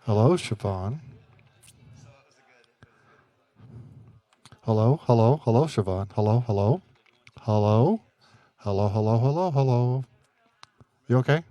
Hello, Siobhan. Hello, hello, hello, Siobhan. Hello, hello, hello, hello, hello, hello, hello. You okay?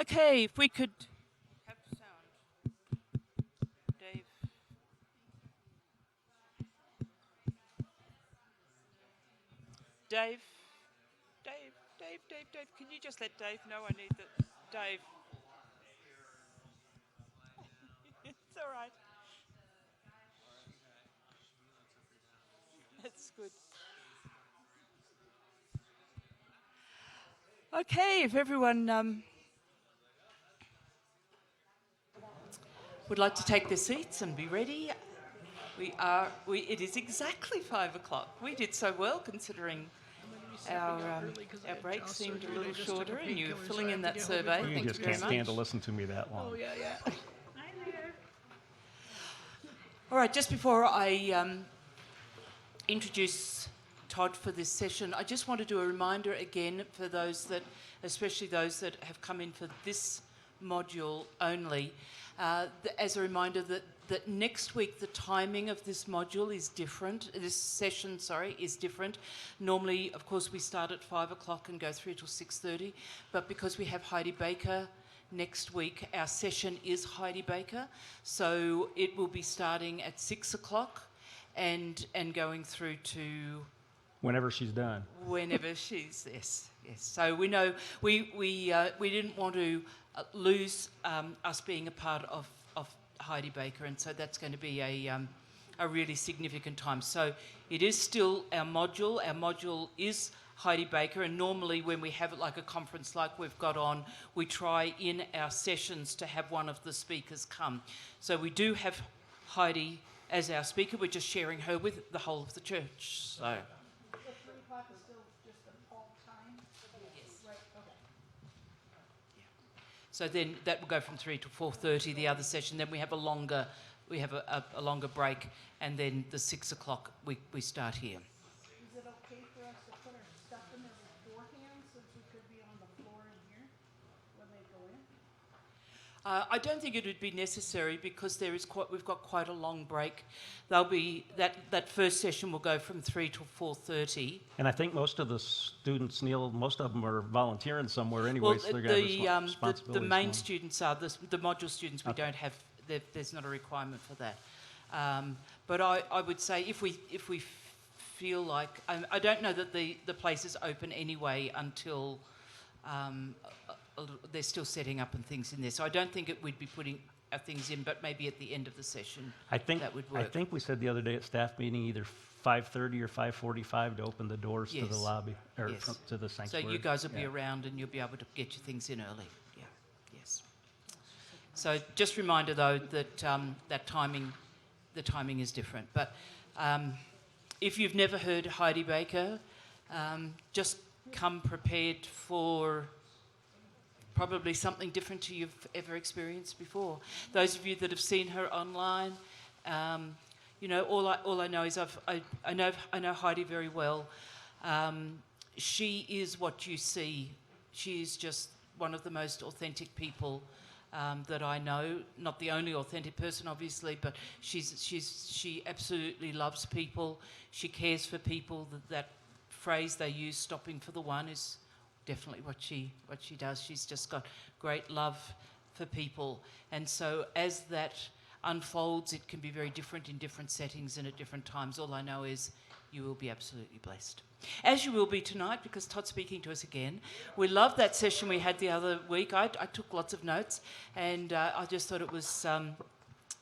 Okay, if we could have sound. Dave. Dave. Dave. Can you just let Dave know I need the. Dave. It's all right. That's good. Okay, if everyone would like to take their seats and be ready, it is exactly 5 o'clock. We did so well considering our break seemed a little shorter, and you were filling in that survey. You Thank just you very can't much. stand to listen to me that long. Oh, yeah. All right, just before I introduce Todd for this session, I just want to do a reminder again for those that, especially those that have come in for this module only, as a reminder that next week the timing of this module is different. This session, is different. Normally, of course, we start at 5 o'clock and go through till 6:30, but because we have Heidi Baker next week, our session is Heidi Baker, so it will be starting at 6 o'clock and going through to Whenever she's done. whenever she's yes. So we know we didn't want to lose us being a part of Heidi Baker, and so that's going to be a really significant time. So it is still our module. Our module is Heidi Baker, and normally when we have it like a conference like we've got on, we try in our sessions to have one of the speakers come. So we do have Heidi as our speaker. We're just sharing her with the whole of the church. So. 3 o'clock is still just a Paul time? Yes. Right, okay. So then that will go from 3 to 4:30. The other session. Then we have a longer break, and then the 6 o'clock we start here. Is it okay for us to put our stuff in there beforehand since we could be on the floor in here when they go in? I don't think it would be necessary because we've got quite a long break. There'll be that first session will go from 3 to 4:30. And I think most of the students, Neil, most of them are volunteering somewhere anyway, so they're going to have responsibilities. The main students are the module students. We don't have. There's not a requirement for that. But I would say if we feel like I don't know that the place is open anyway until. They're still setting up and things in there, so I don't think we'd be putting our things in, but maybe at the end of the session that would work. I think we said the other day at staff meeting either 5:30 or 5:45 to open the doors to the lobby or to the sanctuary. So you guys will be around and you'll be able to get your things in early. Yeah, yes. So just a reminder though that the timing is different. But if you've never heard Heidi Baker, just come prepared for probably something different to you've ever experienced before. Those of you that have seen her online, all I know is I know Heidi very well. She is what you see. She is just one of the most authentic people that I know. Not the only authentic person, obviously, but she absolutely loves people. She cares for people. That phrase they use, "stopping for the one," is definitely what she does. She's just got great love for people, and so as that unfolds, it can be very different in different settings and at different times. All I know is you will be absolutely blessed, as you will be tonight, because Todd's speaking to us again. We loved that session we had the other week. I took lots of notes, and I just thought it was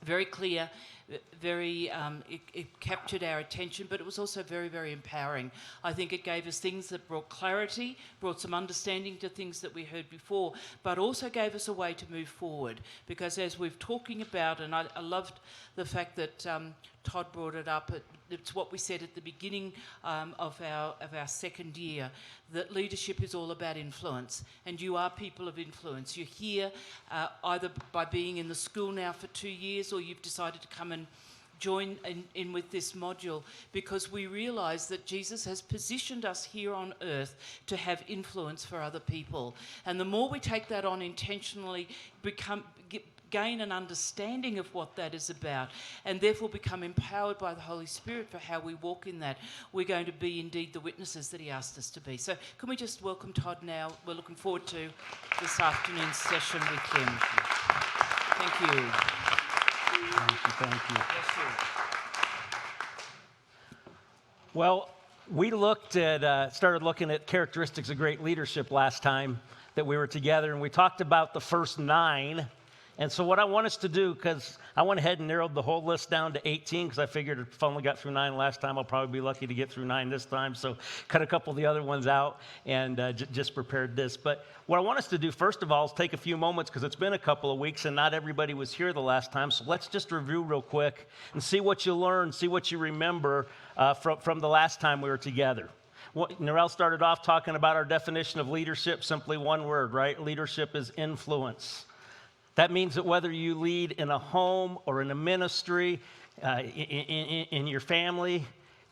very clear, it captured our attention, but it was also very, very empowering. I think it gave us things that brought clarity, brought some understanding to things that we heard before, but also gave us a way to move forward. Because as we've talking about, and I loved the fact that Todd brought it up, it's what we said at the beginning of our second year, that leadership is all about influence, and you are people of influence. You're here either by being in the school now for 2 years, or you've decided to come and join in with this module, because we realise that Jesus has positioned us here on earth to have influence for other people. And the more we take that on intentionally, gain an understanding of what that is about, and therefore become empowered by the Holy Spirit for how we walk in that, we're going to be indeed the witnesses that he asked us to be. So can we just welcome Todd now? We're looking forward to this afternoon's session with him. Thank you. Thank you. Bless you. Well, we started looking at characteristics of great leadership last time that we were together, and we talked about the first 9. And so what I want us to do, because I went ahead and narrowed the whole list down to 18, because I figured if I only got through 9 last time, I'll probably be lucky to get through 9 this time. So cut a couple of the other ones out and just prepared this. But what I want us to do, first of all, is take a few moments, because it's been a couple of weeks and not everybody was here the last time. So let's just review real quick and see what you learned, see what you remember from the last time we were together. Well, Narelle started off talking about our definition of leadership, simply one word, right? Leadership is influence. That means that whether you lead in a home or in a ministry, in your family,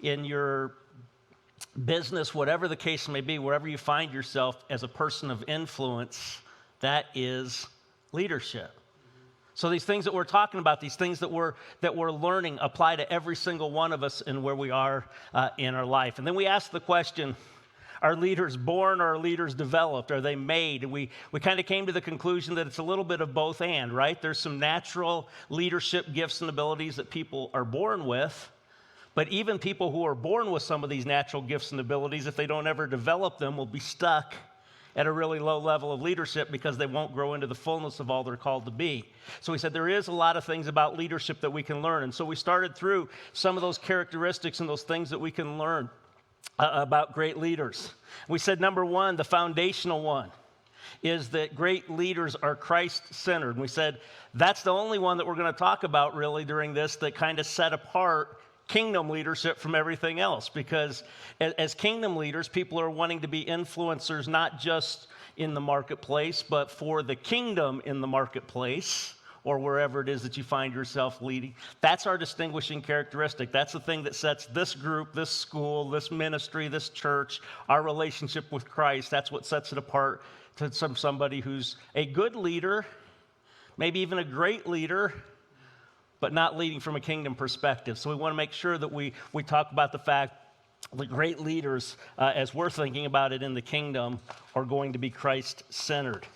in your business, whatever the case may be, wherever you find yourself as a person of influence, that is leadership. So these things that we're talking about, these things that we're learning, apply to every single one of us and where we are in our life. And then we ask the question, are leaders born or are leaders developed? Are they made? And we kind of came to the conclusion that it's a little bit of both and, right? There's some natural leadership gifts and abilities that people are born with, but even people who are born with some of these natural gifts and abilities, if they don't ever develop them, will be stuck at a really low level of leadership because they won't grow into the fullness of all they're called to be. So we said there is a lot of things about leadership that we can learn. And so we started through some of those characteristics and those things that we can learn about great leaders. We said number 1, the foundational one, is that great leaders are Christ-centered. And we said that's the only one that we're going to talk about really during this that kind of set apart kingdom leadership from everything else. Because as kingdom leaders, people are wanting to be influencers not just in the marketplace, but for the kingdom in the marketplace, or wherever it is that you find yourself leading. That's our distinguishing characteristic. That's the thing that sets this group, this school, this ministry, this church, our relationship with Christ. That's what sets it apart to somebody who's a good leader, maybe even a great leader, but not leading from a kingdom perspective. So we want to make sure that we talk about the fact that great leaders, as we're thinking about it in the kingdom, are going to be Christ-centered.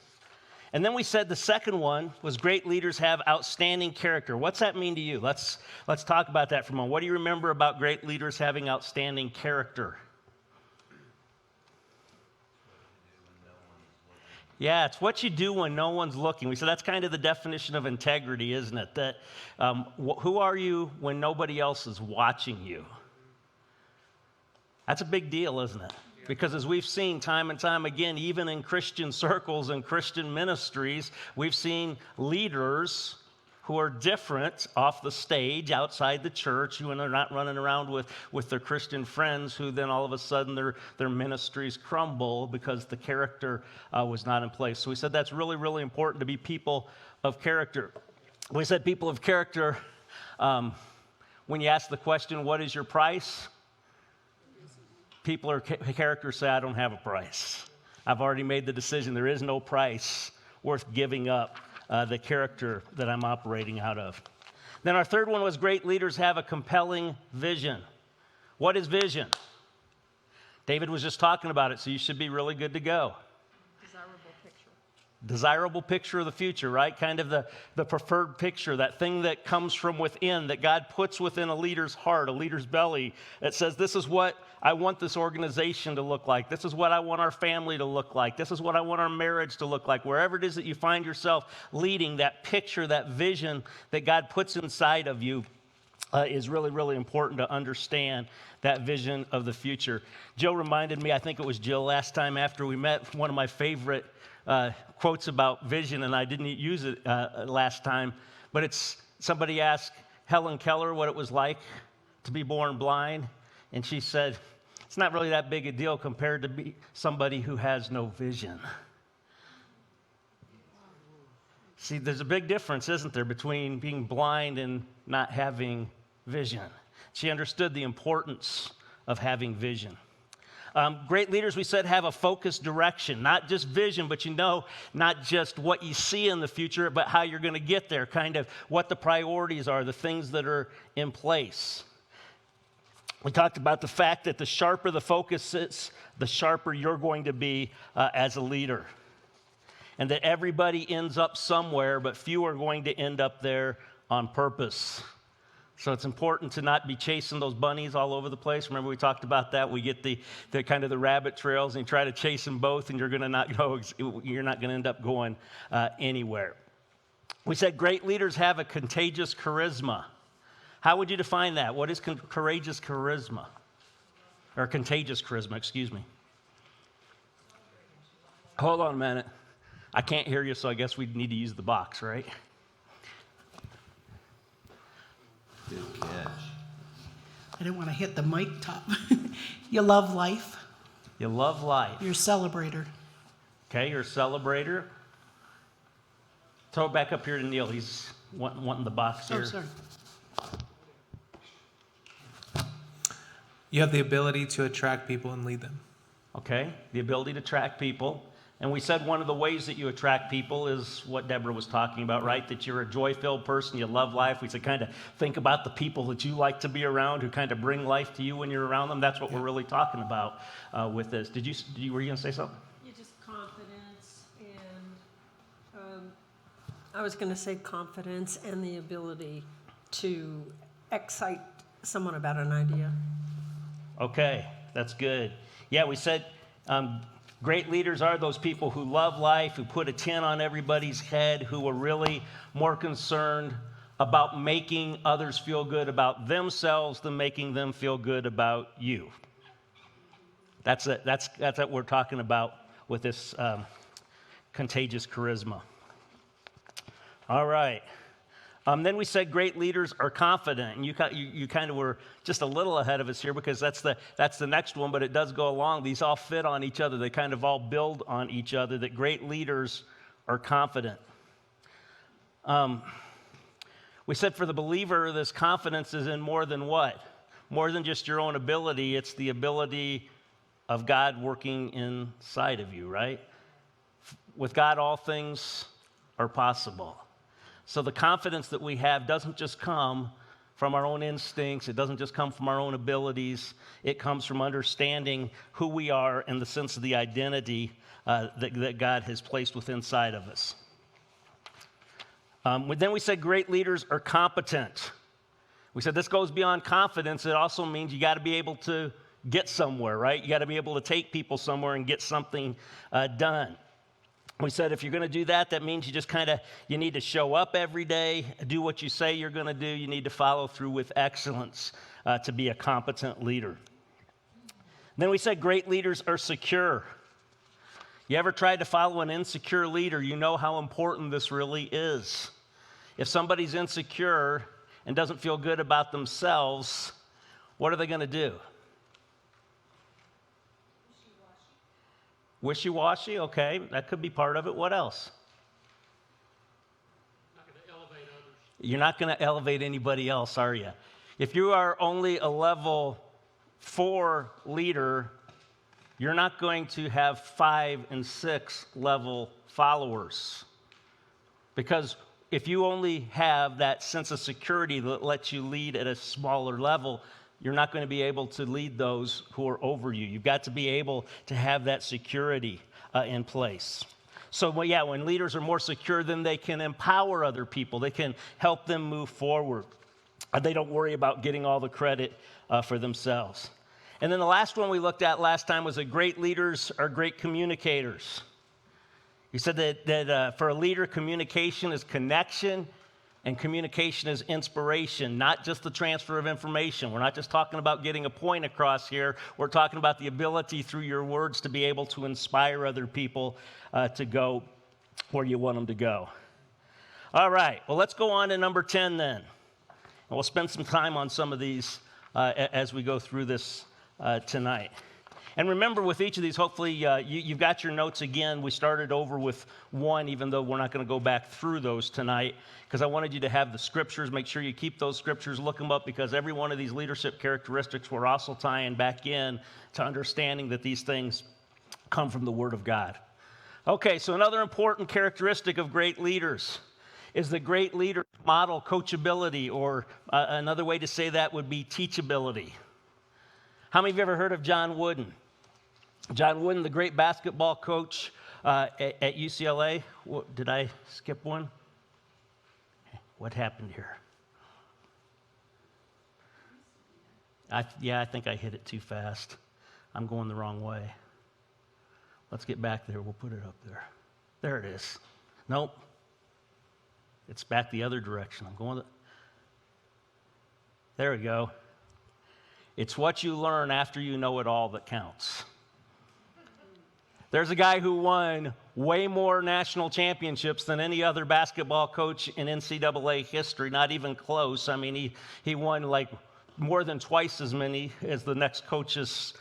And then we said the second one was great leaders have outstanding character. What's that mean to you? Let's talk about that for a moment. What do you remember about great leaders having outstanding character? Yeah, it's what you do when no one's looking. We said that's kind of the definition of integrity, isn't it? That who are you when nobody else is watching you? That's a big deal, isn't it? Because as we've seen time and time again, even in Christian circles and Christian ministries, we've seen leaders who are different off the stage, outside the church, who are not running around with their Christian friends, who then all of a sudden their ministries crumble because the character was not in place. So we said that's really, really important to be people of character. We said people of character, when you ask the question, what is your price? People are characters say, I don't have a price. I've already made the decision. There is no price worth giving up the character that I'm operating out of. Then our third one was great leaders have a compelling vision. What is vision? David was just talking about it, so you should be really good to go. Desirable picture of the future, right? Kind of the preferred picture, that thing that comes from within, that God puts within a leader's heart, a leader's belly, that says, this is what I want this organization to look like. This is what I want our family to look like. This is what I want our marriage to look like. Wherever it is that you find yourself leading, that picture, that vision that God puts inside of you is really, really important to understand that vision of the future. Jill reminded me, I think it was Jill last time after we met, one of my favorite quotes about vision, and I didn't use it last time, but it's somebody asked Helen Keller what it was like to be born blind, and she said, it's not really that big a deal compared to be somebody who has no vision. See, there's a big difference, isn't there, between being blind and not having vision. She understood the importance of having vision. Great leaders, we said, have a focused direction, not just vision, but not just what you see in the future, but how you're going to get there, kind of what the priorities are, the things that are in place. We talked about the fact that the sharper the focus is, the sharper you're going to be as a leader. And that everybody ends up somewhere, but few are going to end up there on purpose. So it's important to not be chasing those bunnies all over the place. Remember we talked about that? We get the kind of the rabbit trails and you try to chase them both and you're not going to end up going anywhere. We said great leaders have a contagious charisma. How would you define that? What is courageous charisma? Or contagious charisma, excuse me. Hold on a minute. I can't hear you, so I guess we need to use the box, right? Good catch. I didn't want to hit the mic top. You love life. You love life. You're a celebrator. Okay, you're a celebrator. Throw it back up here to Neil. He's wanting the box here. Oh, sorry. You have the ability to attract people and lead them. Okay, the ability to attract people. And we said one of the ways that you attract people is what Deborah was talking about, right? That you're a joy-filled person, you love life. We said kind of think about the people that you like to be around who kind of bring life to you when you're around them. That's what we're really talking about with this. Were you going to say something? You just confidence and I was going to say confidence and the ability to excite someone about an idea. Okay, that's good. Yeah, we said great leaders are those people who love life, who put a 10 on everybody's head, who are really more concerned about making others feel good about themselves than making them feel good about you. That's what we're talking about with this contagious charisma. All right. Then we said great leaders are confident, and you kind of were just a little ahead of us here because that's the next one, but it does go along. These all fit on each other. They kind of all build on each other, that great leaders are confident. We said for the believer, this confidence is in more than what? More than just your own ability. It's the ability of God working inside of you, right? With God, all things are possible. So the confidence that we have doesn't just come from our own instincts. It doesn't just come from our own abilities. It comes from understanding who we are and the sense of the identity that God has placed within inside of us. Then we said great leaders are competent. We said this goes beyond confidence. It also means you got to be able to get somewhere, right? You got to be able to take people somewhere and get something done. We said if you're going to do that, that means you just you need to show up every day, do what you say you're going to do. You need to follow through with excellence to be a competent leader. Then we said great leaders are secure. You ever tried to follow an insecure leader? You know how important this really is. If somebody's insecure and doesn't feel good about themselves, what are they going to do? Wishy-washy, okay, that could be part of it. What else? Not going to elevate others. You're not going to elevate anybody else, are you? If you are only a level 4 leader, you're not going to have 5 and 6 level followers. Because if you only have that sense of security that lets you lead at a smaller level, you're not going to be able to lead those who are over you. You've got to be able to have that security in place. So, when leaders are more secure, then they can empower other people. They can help them move forward. They don't worry about getting all the credit for themselves. And then the last one we looked at last time was that great leaders are great communicators. You said that for a leader, communication is connection, and communication is inspiration, not just the transfer of information. We're not just talking about getting a point across here. We're talking about the ability through your words to be able to inspire other people to go where you want them to go. All right, well, let's go on to number 10 then. And we'll spend some time on some of these as we go through this tonight. And remember, with each of these, hopefully you've got your notes again. We started over with one, even though we're not going to go back through those tonight, because I wanted you to have the scriptures. Make sure you keep those scriptures, look them up, because every one of these leadership characteristics we're also tying back in to understanding that these things come from the Word of God. Okay, so another important characteristic of great leaders is that great leaders model coachability, or another way to say that would be teachability. How many of you ever heard of John Wooden? John Wooden, the great basketball coach at UCLA. Did I skip one? What happened here? I think I hit it too fast. I'm going the wrong way. Let's get back there. We'll put it up there. There it is. Nope. It's back the other direction. I'm going. There we go. It's what you learn after you know it all that counts. There's a guy who won way more national championships than any other basketball coach in NCAA history, not even close. I mean, he won like more than twice as many as the next closest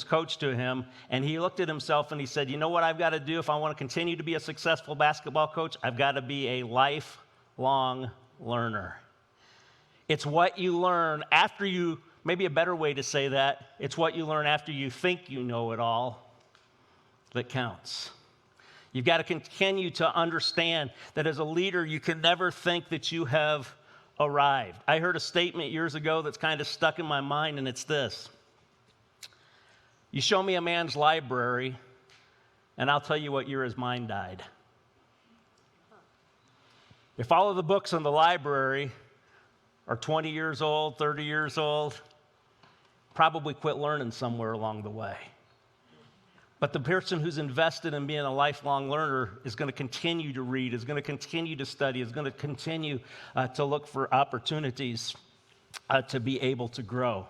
coach to him. And he looked at himself and he said, you know what I've got to do if I want to continue to be a successful basketball coach? I've got to be a lifelong learner. It's what you learn after you, maybe a better way to say that, it's what you learn after you think you know it all that counts. You've got to continue to understand that as a leader, you can never think that you have arrived. I heard a statement years ago that's kind of stuck in my mind, and it's this. You show me a man's library, and I'll tell you what year his mind died. If all of the books in the library are 20 years old, 30 years old, probably quit learning somewhere along the way. But the person who's invested in being a lifelong learner is going to continue to read, is going to continue to study, is going to continue to look for opportunities to be able to grow.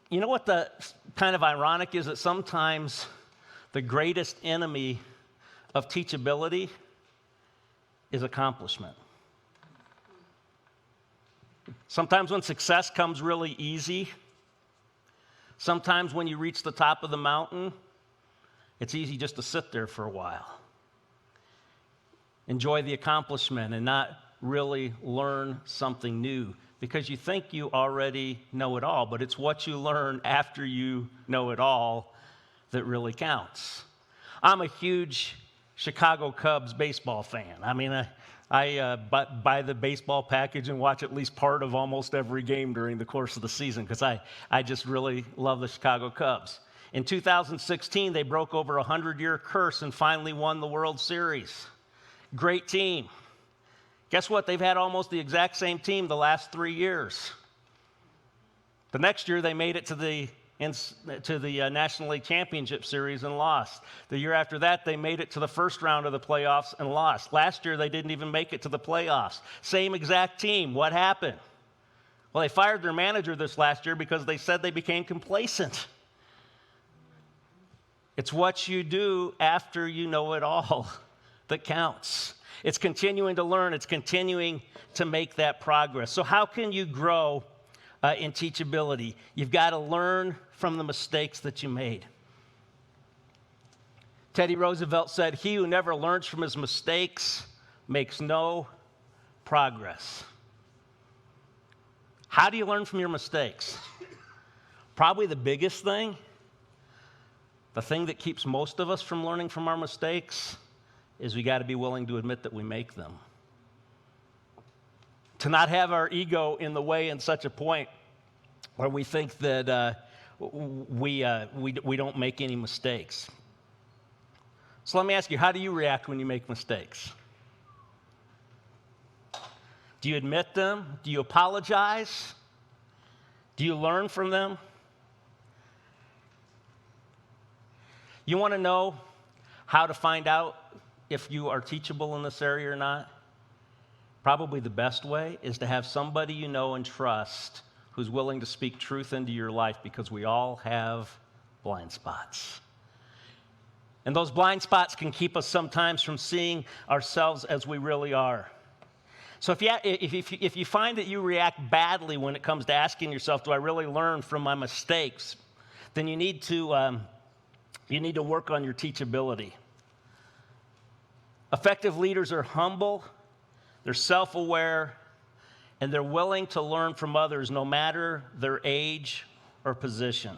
You know what the kind of ironic is? That sometimes the greatest enemy of teachability is accomplishment. Sometimes when success comes really easy, sometimes when you reach the top of the mountain, it's easy just to sit there for a while. Enjoy the accomplishment and not really learn something new because you think you already know it all, but it's what you learn after you know it all that really counts. I'm a huge Chicago Cubs baseball fan. I mean, I buy the baseball package and watch at least part of almost every game during the course of the season because I just really love the Chicago Cubs. In 2016, they broke over a 100-year curse and finally won the World Series. Great team. Guess what? They've had almost the exact same team the last 3 years. The next year, they made it to the National League Championship Series and lost. The year after that, they made it to the first round of the playoffs and lost. Last year, they didn't even make it to the playoffs. Same exact team. What happened? Well, they fired their manager this last year because they said they became complacent. It's what you do after you know it all that counts. It's continuing to learn. It's continuing to make that progress. So how can you grow in teachability? You've got to learn from the mistakes that you made. Teddy Roosevelt said, "He who never learns from his mistakes makes no progress." How do you learn from your mistakes? Probably the biggest thing, the thing that keeps most of us from learning from our mistakes, is we got to be willing to admit that we make them. To not have our ego in the way in such a point where we think that we don't make any mistakes. So let me ask you, how do you react when you make mistakes? Do you admit them? Do you apologize? Do you learn from them? You want to know how to find out if you are teachable in this area or not? Probably the best way is to have somebody you know and trust who's willing to speak truth into your life, because we all have blind spots. And those blind spots can keep us sometimes from seeing ourselves as we really are. So if you find that you react badly when it comes to asking yourself, do I really learn from my mistakes? then you need to work on your teachability. Effective leaders are humble, they're self-aware, and they're willing to learn from others no matter their age or position.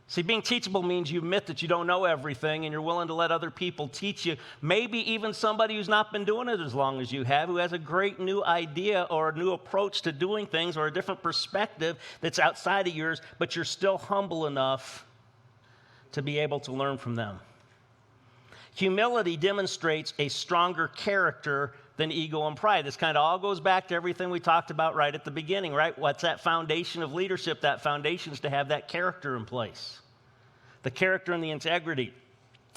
See, being teachable means you admit that you don't know everything and you're willing to let other people teach you. Maybe even somebody who's not been doing it as long as you have, who has a great new idea or a new approach to doing things or a different perspective that's outside of yours, but you're still humble enough to be able to learn from them. Humility demonstrates a stronger character than ego and pride. This kind of all goes back to everything we talked about right at the beginning, right? What's that foundation of leadership? That foundation is to have that character in place. The character and the integrity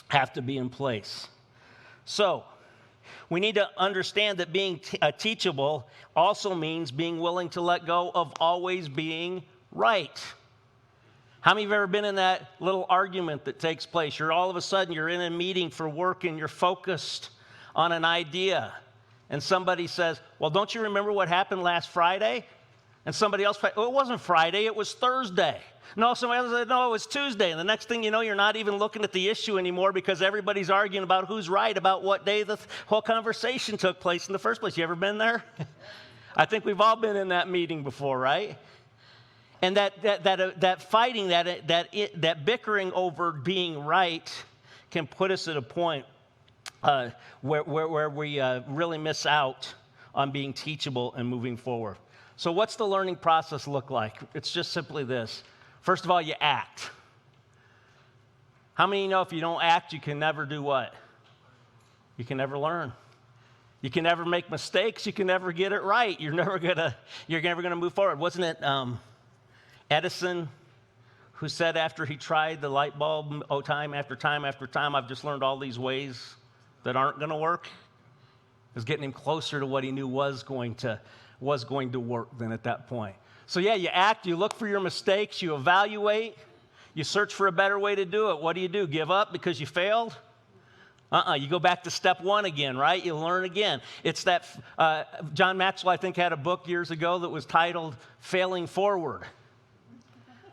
have to be in place. So, we need to understand that being teachable also means being willing to let go of always being right. How many of you have ever been in that little argument that takes place? You're all of a sudden, you're in a meeting for work and you're focused on an idea. And somebody says, well, don't you remember what happened last Friday? And somebody else, oh, it wasn't Friday, it was Thursday. No, somebody else said, no, it was Tuesday. And the next thing you know, you're not even looking at the issue anymore because everybody's arguing about who's right about what day the whole conversation took place in the first place. You ever been there? I think we've all been in that meeting before, right? And that fighting, that bickering over being right can put us at a point where we really miss out on being teachable and moving forward. So what's the learning process look like? It's just simply this. First of all, you act. How many of you know if you don't act, you can never do what? You can never learn. You can never make mistakes. You can never get it right. You're never gonna move forward. Wasn't it Edison who said after he tried the light bulb time after time after time, I've just learned all these ways that aren't going to work? It was getting him closer to what he knew was going to work then at that point. So yeah, you act, you look for your mistakes, you evaluate, you search for a better way to do it. What do? Give up because you failed? You go back to step one again, right? You learn again. It's that, John Maxwell, I think, had a book years ago that was titled Failing Forward.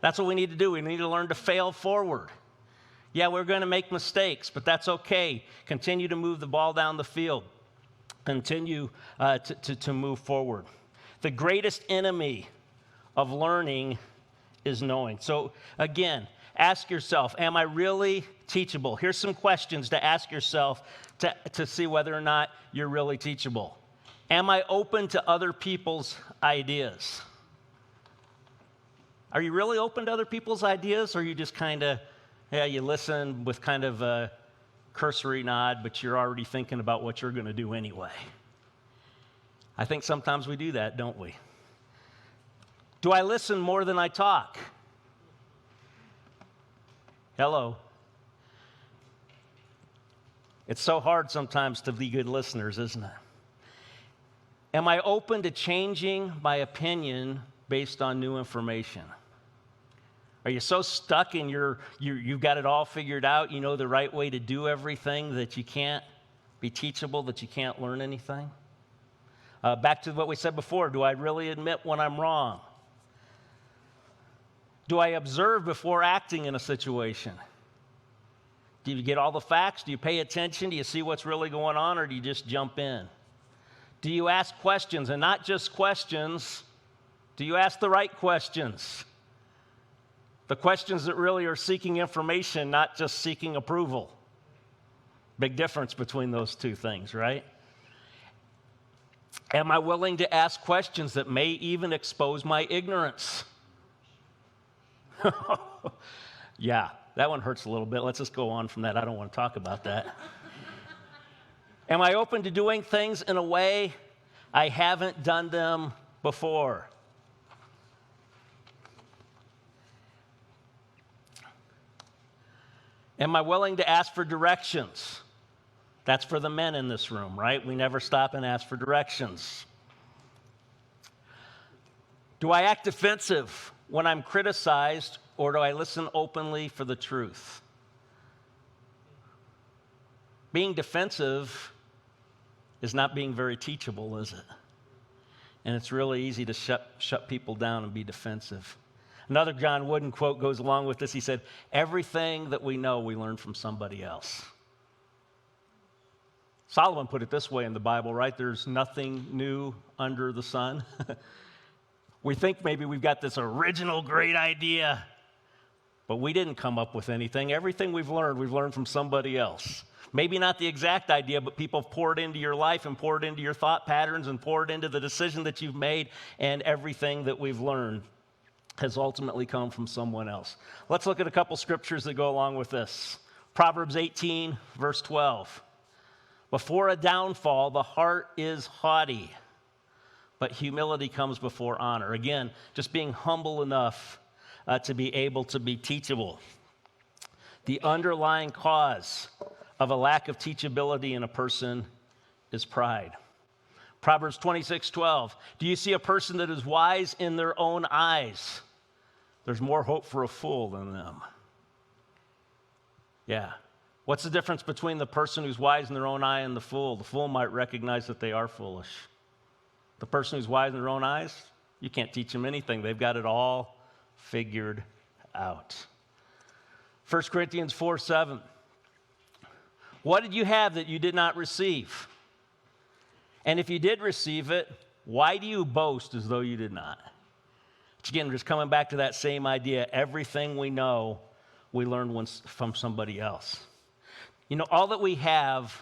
That's what we need to do. We need to learn to fail forward. Yeah, we're going to make mistakes, but that's okay. Continue to move the ball down the field. Continue to move forward. The greatest enemy of learning is knowing. So again, ask yourself, am I really teachable? Here's some questions to ask yourself to see whether or not you're really teachable. Am I open to other people's ideas? Are you really open to other people's ideas, or are you just kind of, yeah, you listen with kind of a cursory nod, but you're already thinking about what you're going to do anyway? I think sometimes we do that, don't we? Do I listen more than I talk? Hello. It's so hard sometimes to be good listeners, isn't it? Am I open to changing my opinion based on new information? Are you so stuck in you've got it all figured out, you know the right way to do everything, that you can't be teachable, that you can't learn anything? Back to what we said before, do I really admit when I'm wrong? Do I observe before acting in a situation? Do you get all the facts? Do you pay attention? Do you see what's really going on, or do you just jump in? Do you ask questions, and not just questions? Do you ask the right questions? The questions that really are seeking information, not just seeking approval. Big difference between those two things, right? Am I willing to ask questions that may even expose my ignorance? Yeah, that one hurts a little bit. Let's just go on from that. I don't want to talk about that. Am I open to doing things in a way I haven't done them before? Am I willing to ask for directions? That's for the men in this room, right? We never stop and ask for directions. Do I act defensive when I'm criticized, or do I listen openly for the truth? Being defensive is not being very teachable, is it? And it's really easy to shut people down and be defensive. Another John Wooden quote goes along with this. He said, everything that we know, we learn from somebody else. Solomon put it this way in the Bible, right? There's nothing new under the sun. We think maybe we've got this original great idea, but we didn't come up with anything. Everything we've learned from somebody else. Maybe not the exact idea, but people have poured into your life and poured into your thought patterns and poured into the decision that you've made, and everything that we've learned has ultimately come from someone else. Let's look at a couple scriptures that go along with this. Proverbs 18, verse 12. Before a downfall, the heart is haughty, but humility comes before honor. Again, just being humble enough to be able to be teachable. The underlying cause of a lack of teachability in a person is pride. Proverbs 26:12. Do you see a person that is wise in their own eyes? There's more hope for a fool than them. Yeah. What's the difference between the person who's wise in their own eye and the fool? The fool might recognize that they are foolish. The person who's wise in their own eyes, you can't teach them anything. They've got it all figured out. 1 Corinthians 4:7. What did you have that you did not receive? And if you did receive it, why do you boast as though you did not? Which again, just coming back to that same idea, everything we know, we learn from somebody else. You know, all that we have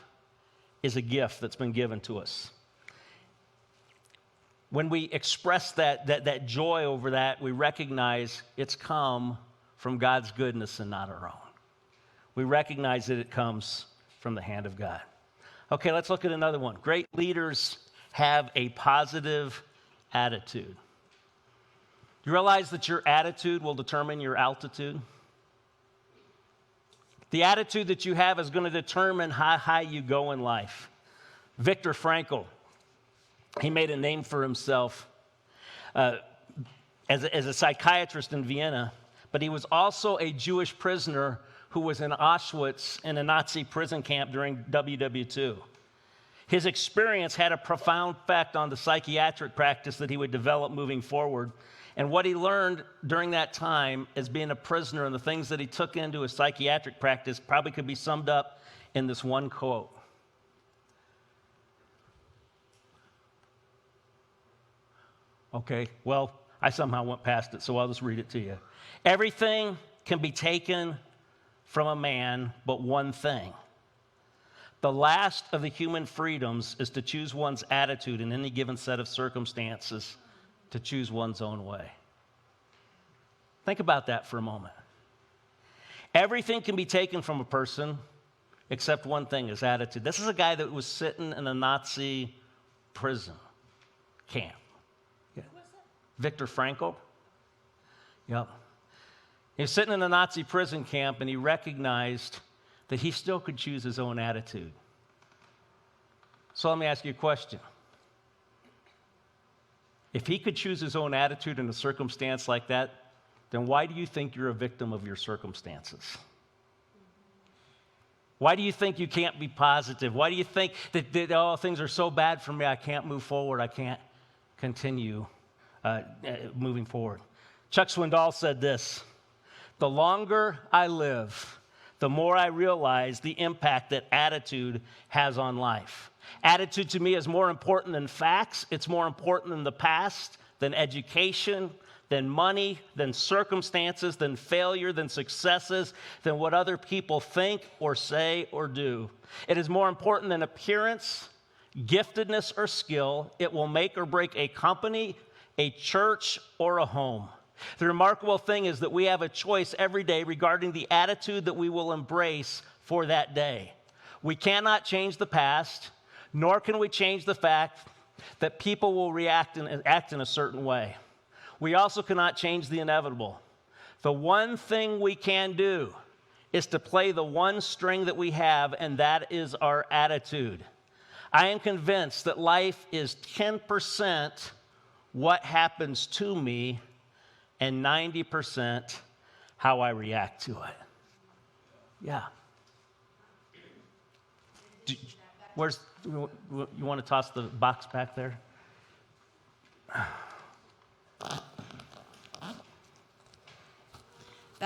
is a gift that's been given to us. When we express that joy over that, we recognize it's come from God's goodness and not our own. We recognize that it comes from the hand of God. Okay, let's look at another one. Great leaders have a positive attitude. You realize that your attitude will determine your altitude? The attitude that you have is going to determine how high you go in life. Viktor Frankl, he made a name for himself as a psychiatrist in Vienna, but he was also a Jewish prisoner who was in Auschwitz in a Nazi prison camp during WW2. His experience had a profound effect on the psychiatric practice that he would develop moving forward. And what he learned during that time as being a prisoner and the things that he took into his psychiatric practice probably could be summed up in this one quote. Okay, well, I somehow went past it, so I'll just read it to you. Everything can be taken from a man, but one thing. The last of the human freedoms is to choose one's attitude in any given set of circumstances, to choose one's own way. Think about that for a moment. Everything can be taken from a person except one thing, his attitude. This is a guy that was sitting in a Nazi prison camp. Yeah. Viktor Frankl. Yep. He was sitting in a Nazi prison camp and he recognized that he still could choose his own attitude. So let me ask you a question. If he could choose his own attitude in a circumstance like that, then why do you think you're a victim of your circumstances? Why do you think you can't be positive? Why do you think that oh, things are so bad for me, I can't move forward, I can't continue moving forward? Chuck Swindoll said this, the longer I live, the more I realize the impact that attitude has on life. Attitude to me is more important than facts. It's more important than the past, than education, than money, than circumstances, than failure, than successes, than what other people think or say or do. It is more important than appearance, giftedness, or skill. It will make or break a company, a church, or a home. The remarkable thing is that we have a choice every day regarding the attitude that we will embrace for that day. We cannot change the past, nor can we change the fact that people will react and act in a certain way. We also cannot change the inevitable. The one thing we can do is to play the one string that we have, and that is our attitude. I am convinced that life is 10% what happens to me and 90% how I react to it. Yeah. You want to toss the box back there?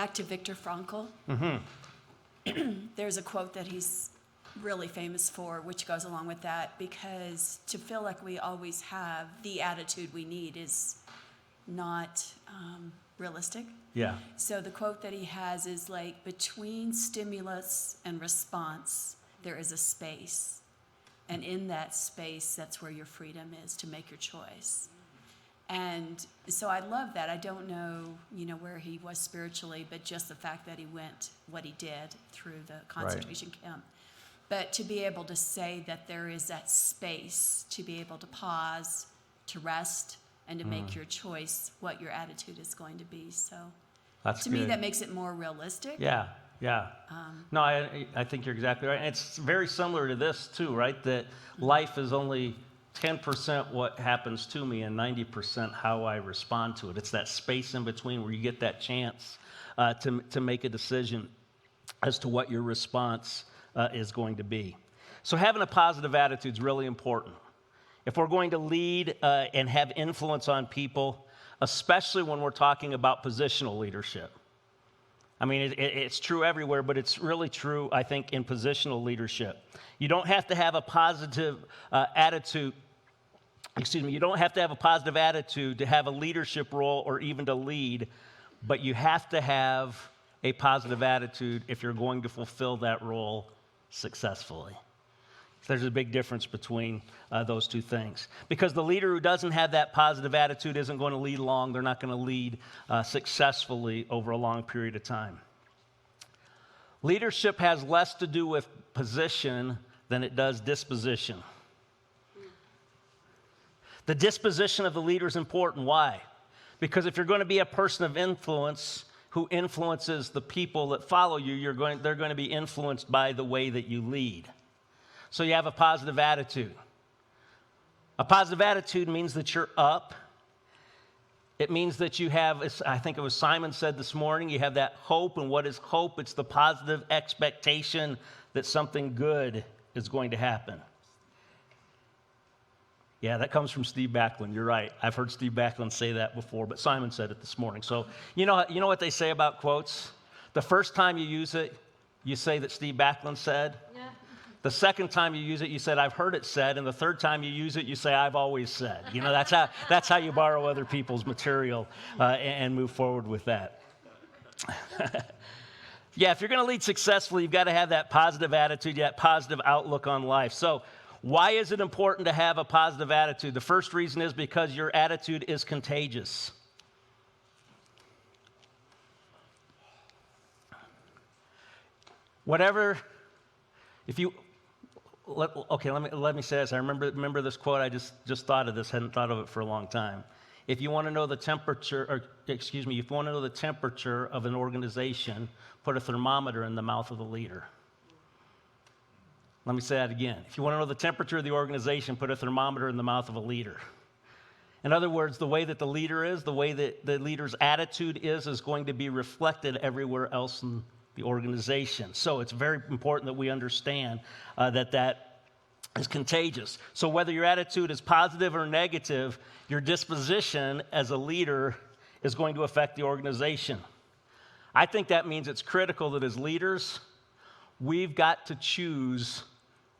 back to Viktor Frankl. There's a quote that he's really famous for, which goes along with that, because to feel like we always have the attitude we need is not realistic. Yeah. So the quote that he has is like, between stimulus and response, there is a space. And in that space, that's where your freedom is to make your choice. And so I love that. I don't know, where he was spiritually, but just the fact that he went what he did through the concentration camp. But to be able to say that there is that space to be able to pause, to rest, and to make your choice what your attitude is going to be. So That's to good. me, that makes it more realistic. Yeah. No, I think you're exactly right. And it's very similar to this too, right? That life is only 10% what happens to me and 90% how I respond to it. It's that space in between where you get that chance to make a decision as to what your response is going to be. So having a positive attitude is really important. If we're going to lead and have influence on people, especially when we're talking about positional leadership. I mean, it's true everywhere, but it's really true, I think, in positional leadership. You don't have to have a positive attitude. You don't have to have a positive attitude to have a leadership role or even to lead, but you have to have a positive attitude if you're going to fulfill that role successfully. There's a big difference between those two things. Because the leader who doesn't have that positive attitude isn't going to lead long. They're not going to lead successfully over a long period of time. Leadership has less to do with position than it does disposition. The disposition of the leader is important. Why? Because if you're going to be a person of influence who influences the people that follow you, they're going to be influenced by the way that you lead. So you have a positive attitude. A positive attitude means that you're up. It means that you have, I think it was Simon said this morning, you have that hope. And what is hope? It's the positive expectation that something good is going to happen. Yeah, that comes from Steve Backlund. You're right. I've heard Steve Backlund say that before, but Simon said it this morning. So you know what they say about quotes? The first time you use it, you say that Steve Backlund said. Yeah. The second time you use it, you said, I've heard it said. And the third time you use it, you say, I've always said. That's how you borrow other people's material and move forward with that. Yeah, if you're going to lead successfully, you've got to have that positive attitude, that positive outlook on life. So why is it important to have a positive attitude? The first reason is because your attitude is contagious. Let me say this. I remember this quote. I just thought of this. Hadn't thought of it for a long time. If you want to know the temperature, if you want to know the temperature of an organization, put a thermometer in the mouth of the leader. Let me say that again. If you want to know the temperature of the organization, put a thermometer in the mouth of a leader. In other words, the way that the leader is, the way that the leader's attitude is going to be reflected everywhere else in the organization. So it's very important that we understand that is contagious. So whether your attitude is positive or negative, your disposition as a leader is going to affect the organization. I think that means it's critical that as leaders, we've got to choose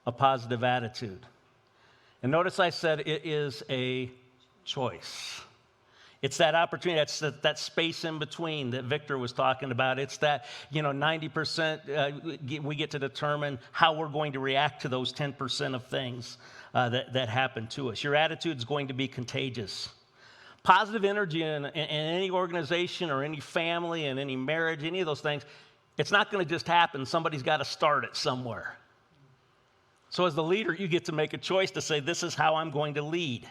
a positive attitude. And notice I said it is a choice. It's that opportunity, that space in between that Victor was talking about. It's that, 90% we get to determine how we're going to react to those 10% of things that happen to us. Your attitude is going to be contagious. Positive energy in any organization or any family and any marriage, any of those things, it's not going to just happen. Somebody's got to start it somewhere. So as the leader, you get to make a choice to say, this is how I'm going to lead.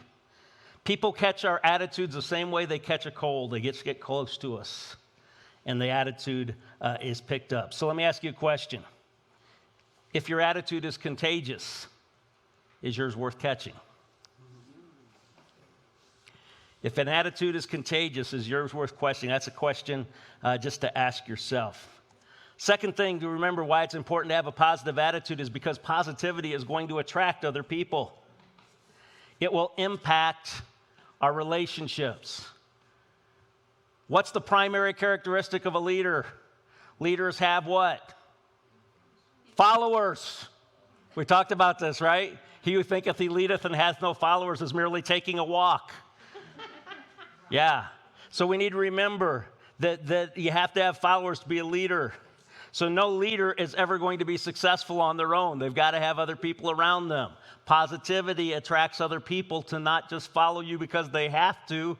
People catch our attitudes the same way they catch a cold. They get close to us, and the attitude is picked up. So let me ask you a question. If your attitude is contagious, is yours worth catching? If an attitude is contagious, is yours worth questioning? That's a question just to ask yourself. Second thing to remember why it's important to have a positive attitude is because positivity is going to attract other people. It will impact our relationships. What's the primary characteristic of a leader? Leaders have what? Followers. We talked about this, right? He who thinketh he leadeth and hath no followers is merely taking a walk. Yeah. So we need to remember that you have to have followers to be a leader. So no leader is ever going to be successful on their own. They've got to have other people around them. Positivity attracts other people to not just follow you because they have to,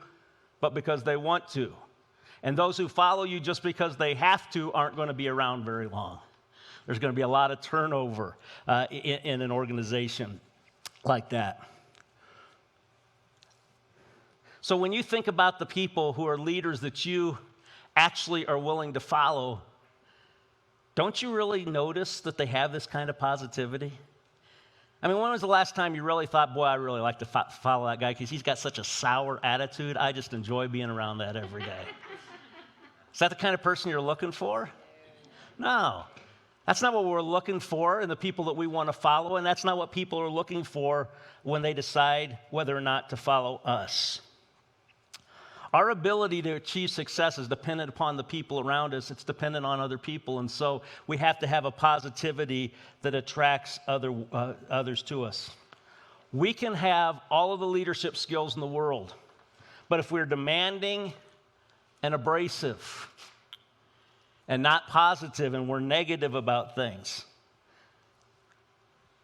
but because they want to. And those who follow you just because they have to aren't going to be around very long. There's going to be a lot of turnover in an organization like that. So when you think about the people who are leaders that you actually are willing to follow, don't you really notice that they have this kind of positivity? I mean, when was the last time you really thought, boy, I really like to follow that guy because he's got such a sour attitude. I just enjoy being around that every day. Is that the kind of person you're looking for? No. That's not what we're looking for in the people that we want to follow, and that's not what people are looking for when they decide whether or not to follow us. Our ability to achieve success is dependent upon the people around us. It's dependent on other people, and so we have to have a positivity that attracts others to us. We can have all of the leadership skills in the world, but if we're demanding and abrasive and not positive and we're negative about things,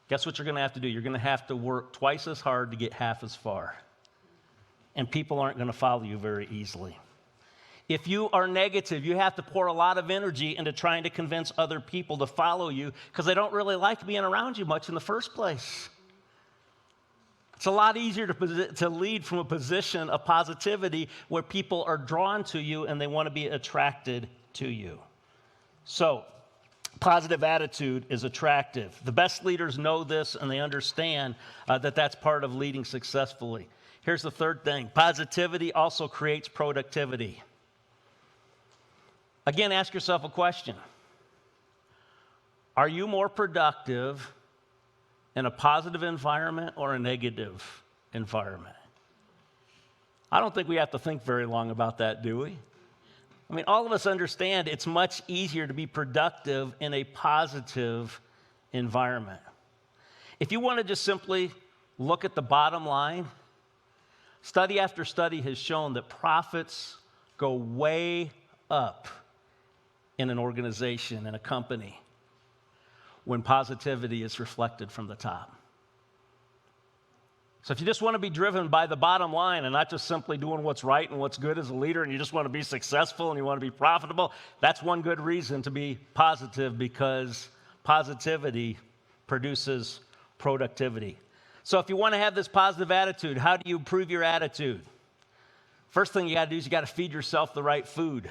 guess what you're going to have to do? You're going to have to work twice as hard to get half as far. And people aren't going to follow you very easily. If you are negative, you have to pour a lot of energy into trying to convince other people to follow you because they don't really like being around you much in the first place. It's a lot easier to lead from a position of positivity where people are drawn to you and they want to be attracted to you. So, positive attitude is attractive. The best leaders know this and they understand that that's part of leading successfully. Here's the third thing. Positivity also creates productivity. Again, ask yourself a question. Are you more productive in a positive environment or a negative environment? I don't think we have to think very long about that, do we? I mean, all of us understand it's much easier to be productive in a positive environment. If you want to just simply look at the bottom line, study after study has shown that profits go way up in an organization, in a company, when positivity is reflected from the top. So if you just want to be driven by the bottom line and not just simply doing what's right and what's good as a leader, and you just want to be successful and you want to be profitable, that's one good reason to be positive, because positivity produces productivity. So if you want to have this positive attitude, how do you improve your attitude? First thing you got to do is you got to feed yourself the right food.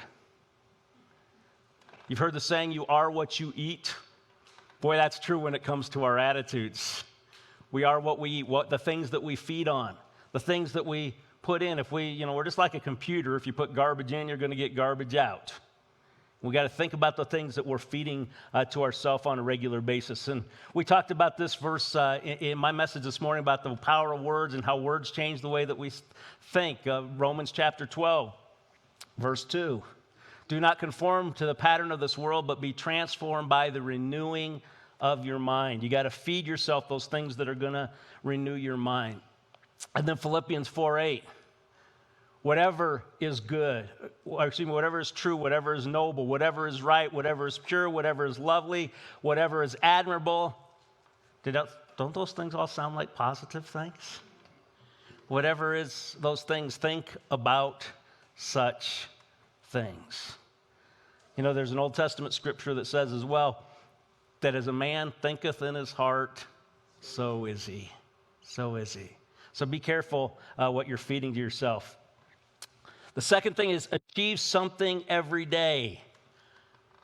You've heard the saying, you are what you eat. Boy, that's true when it comes to our attitudes. We are what we eat, the things that we feed on, the things that we put in. If we're just like a computer. If you put garbage in, you're going to get garbage out. We got to think about the things that we're feeding to ourselves on a regular basis. And we talked about this verse in my message this morning about the power of words and how words change the way that we think. Romans chapter 12, verse 2. Do not conform to the pattern of this world, but be transformed by the renewing of your mind. You got to feed yourself those things that are going to renew your mind. And then Philippians 4:8. Whatever is good, whatever is true, whatever is noble, whatever is right, whatever is pure, whatever is lovely, whatever is admirable. Don't those things all sound like positive things? Whatever is those things, think about such things. You know, there's an Old Testament scripture that says as well, that as a man thinketh in his heart, so is he. So is he. So be careful what you're feeding to yourself. The second thing is achieve something every day,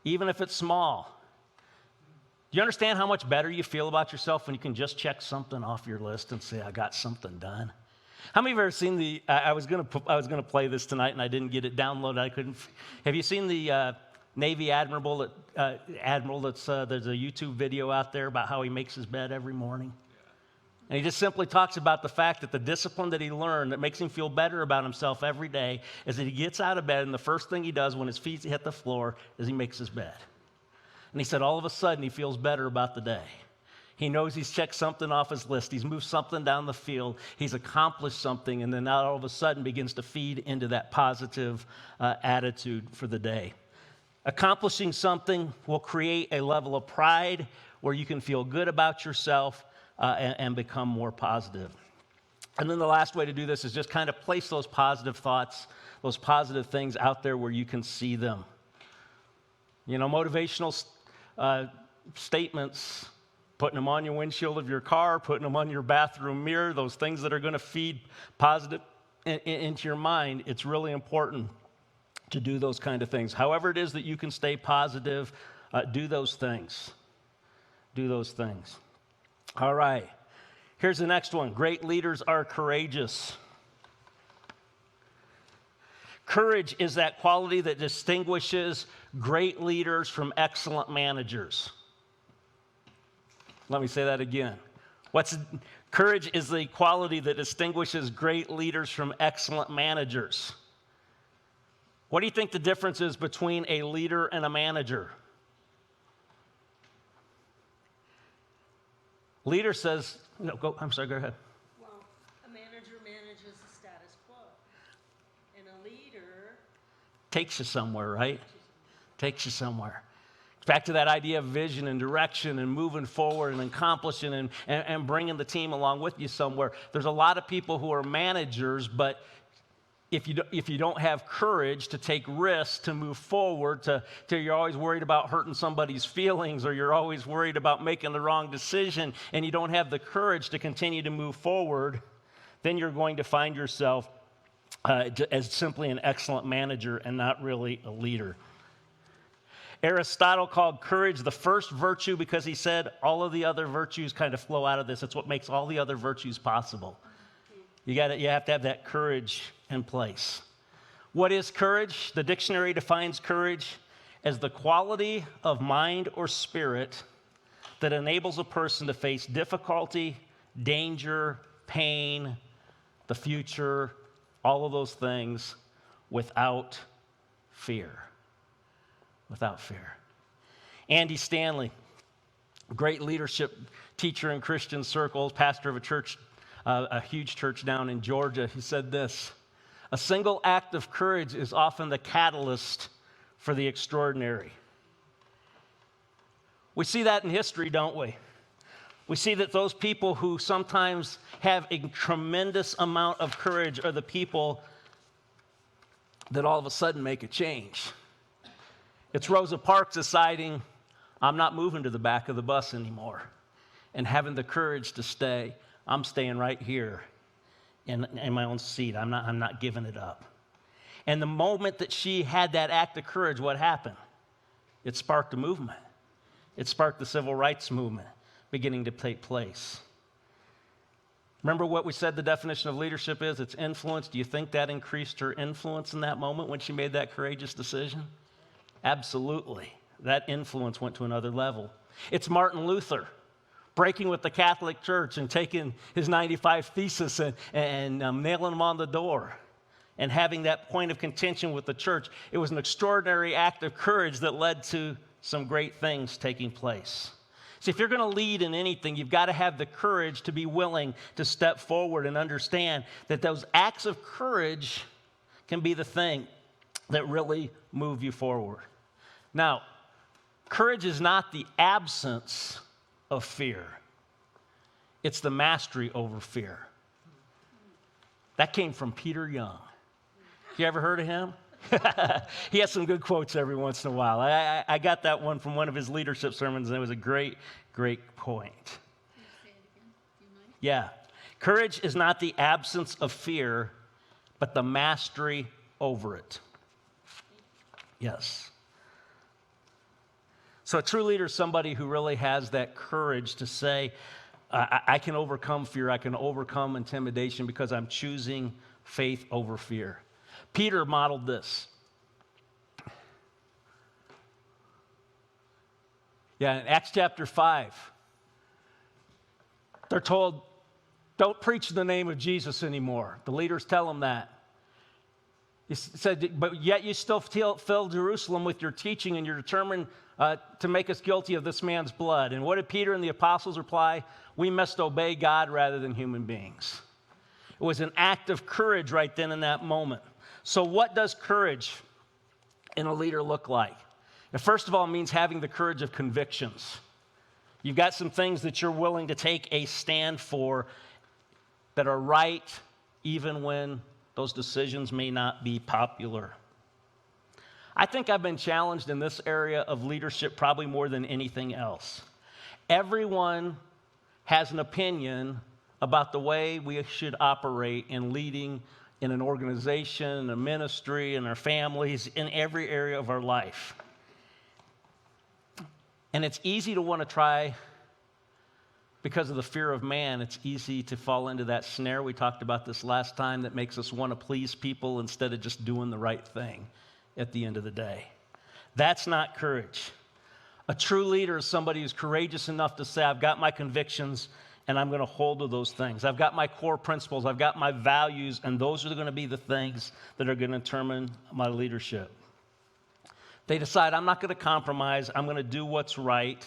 even if it's small. Do you understand how much better you feel about yourself when you can just check something off your list and say, I got something done? How many of you have ever seen I was going to play this tonight and I didn't get it downloaded. Have you seen the Navy Admiral that's there's a YouTube video out there about how he makes his bed every morning? And he just simply talks about the fact that the discipline that he learned that makes him feel better about himself every day is that he gets out of bed and the first thing he does when his feet hit the floor is he makes his bed. And he said all of a sudden he feels better about the day. He knows he's checked something off his list. He's moved something down the field. He's accomplished something, and then now all of a sudden begins to feed into that positive attitude for the day. Accomplishing something will create a level of pride where you can feel good about yourself and become more positive. And then the last way to do this is just kind of place those positive thoughts, those positive things out there where you can see them. You know, motivational statements, putting them on your windshield of your car, putting them on your bathroom mirror, those things that are going to feed positive into your mind, it's really important to do those kind of things. However it is that you can stay positive, do those things. Do those things. All right. Here's the next one. Great leaders are courageous. Courage is that quality that distinguishes great leaders from excellent managers. Let me say that again. Courage is the quality that distinguishes great leaders from excellent managers. What do you think the difference is between a leader and a manager? Leader says, no, go ahead. Well, a manager manages the status quo, and a leader Takes you somewhere, right? Takes you somewhere. Back to that idea of vision and direction and moving forward and accomplishing and bringing the team along with you somewhere. There's a lot of people who are managers, but if you don't have courage to take risks, to move forward, you're always worried about hurting somebody's feelings, or you're always worried about making the wrong decision, and you don't have the courage to continue to move forward, then you're going to find yourself as simply an excellent manager and not really a leader. Aristotle called courage the first virtue because he said all of the other virtues kind of flow out of this. It's what makes all the other virtues possible. You have to have that courage in place. What is courage? The dictionary defines courage as the quality of mind or spirit that enables a person to face difficulty, danger, pain, the future, all of those things without fear. Without fear. Andy Stanley, great leadership teacher in Christian circles, pastor of a church, a huge church down in Georgia, he said this: a single act of courage is often the catalyst for the extraordinary. We see that in history, don't we? We see that those people who sometimes have a tremendous amount of courage are the people that all of a sudden make a change. It's Rosa Parks deciding, I'm not moving to the back of the bus anymore, and having the courage to stay. I'm staying right here in my own seat. I'm not giving it up. And the moment that she had that act of courage, what happened? It sparked a movement. It sparked the civil rights movement beginning to take place. Remember what we said the definition of leadership is? It's influence. Do you think that increased her influence in that moment when she made that courageous decision? Absolutely. That influence went to another level. It's Martin Luther breaking with the Catholic Church and taking his 95 Thesis and nailing them on the door and having that point of contention with the church. It was an extraordinary act of courage that led to some great things taking place. See, if you're going to lead in anything, you've got to have the courage to be willing to step forward and understand that those acts of courage can be the thing that really move you forward. Now, courage is not the absence of fear. It's the mastery over fear. That came from Peter Young. You ever heard of him? He has some good quotes every once in a while. I got that one from one of his leadership sermons, and it was a great, great point. Can you say it again? Do you mind? Yeah. Courage is not the absence of fear, but the mastery over it. Yes. So a true leader is somebody who really has that courage to say, I can overcome fear, I can overcome intimidation because I'm choosing faith over fear. Peter modeled this. Yeah, in Acts chapter 5, they're told, don't preach the name of Jesus anymore. The leaders tell them that. He said, but yet you still fill Jerusalem with your teaching, and you're determined to make us guilty of this man's blood. And what did Peter and the apostles reply? We must obey God rather than human beings. It was an act of courage right then in that moment. So what does courage in a leader look like? Now, first of all, it means having the courage of convictions. You've got some things that you're willing to take a stand for that are right, even when those decisions may not be popular. I think I've been challenged in this area of leadership probably more than anything else. Everyone has an opinion about the way we should operate in leading in an organization, a ministry, in our families, in every area of our life. And it's easy to want to try, because of the fear of man, it's easy to fall into that snare. We talked about this last time, that makes us want to please people instead of just doing the right thing at the end of the day. That's not courage. A true leader is somebody who's courageous enough to say, I've got my convictions and I'm going to hold to those things. I've got my core principles, I've got my values, and those are going to be the things that are going to determine my leadership. They decide, I'm not going to compromise, I'm going to do what's right.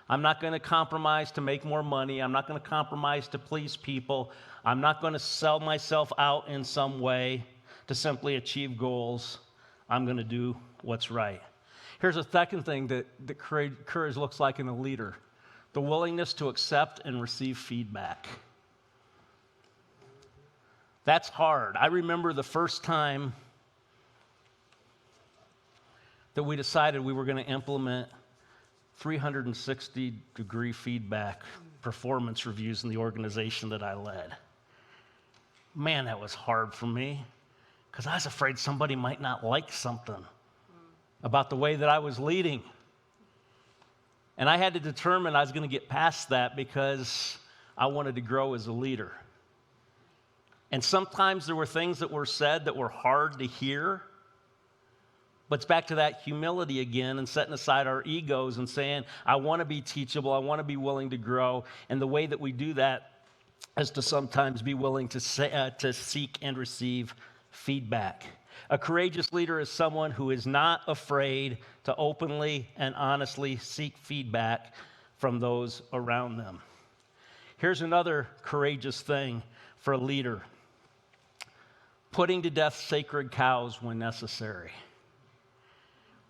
I'm not going to compromise to make more money. I'm not going to compromise to please people. I'm not going to sell myself out in some way to simply achieve goals. I'm going to do what's right. Here's a second thing that courage looks like in a leader: the willingness to accept and receive feedback. That's hard. I remember the first time that we decided we were going to implement 360-degree feedback performance reviews in the organization that I led. Man, that was hard for me, because I was afraid somebody might not like something about the way that I was leading. And I had to determine I was going to get past that because I wanted to grow as a leader. And sometimes there were things that were said that were hard to hear, but it's back to that humility again and setting aside our egos and saying, I want to be teachable, I want to be willing to grow. And the way that we do that is to sometimes be willing to seek and receive feedback. A courageous leader is someone who is not afraid to openly and honestly seek feedback from those around them. Here's another courageous thing for a leader: putting to death sacred cows when necessary.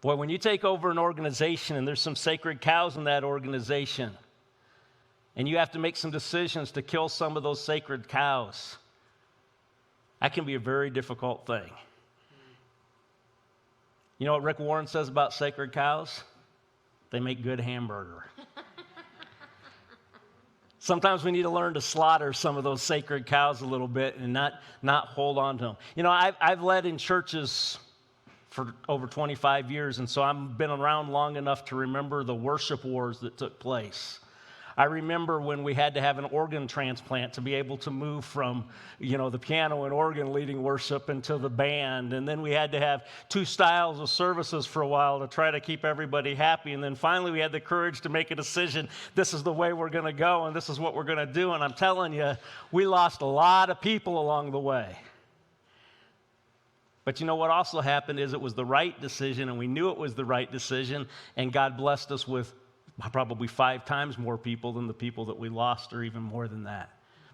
Boy, when you take over an organization and there's some sacred cows in that organization, and you have to make some decisions to kill some of those sacred cows, that can be a very difficult thing. You know what Rick Warren says about sacred cows? They make good hamburger. Sometimes we need to learn to slaughter some of those sacred cows a little bit and not hold on to them. You know, I've led in churches for over 25 years, and so I've been around long enough to remember the worship wars that took place. I remember when we had to have an organ transplant to be able to move from, the piano and organ leading worship into the band. And then we had to have two styles of services for a while to try to keep everybody happy. And then finally we had the courage to make a decision. This is the way we're going to go, and this is what we're going to do. And I'm telling you, we lost a lot of people along the way. But you know what also happened is it was the right decision, and we knew it was the right decision, and God blessed us with probably 5 times more people than the people that we lost, or even more than that,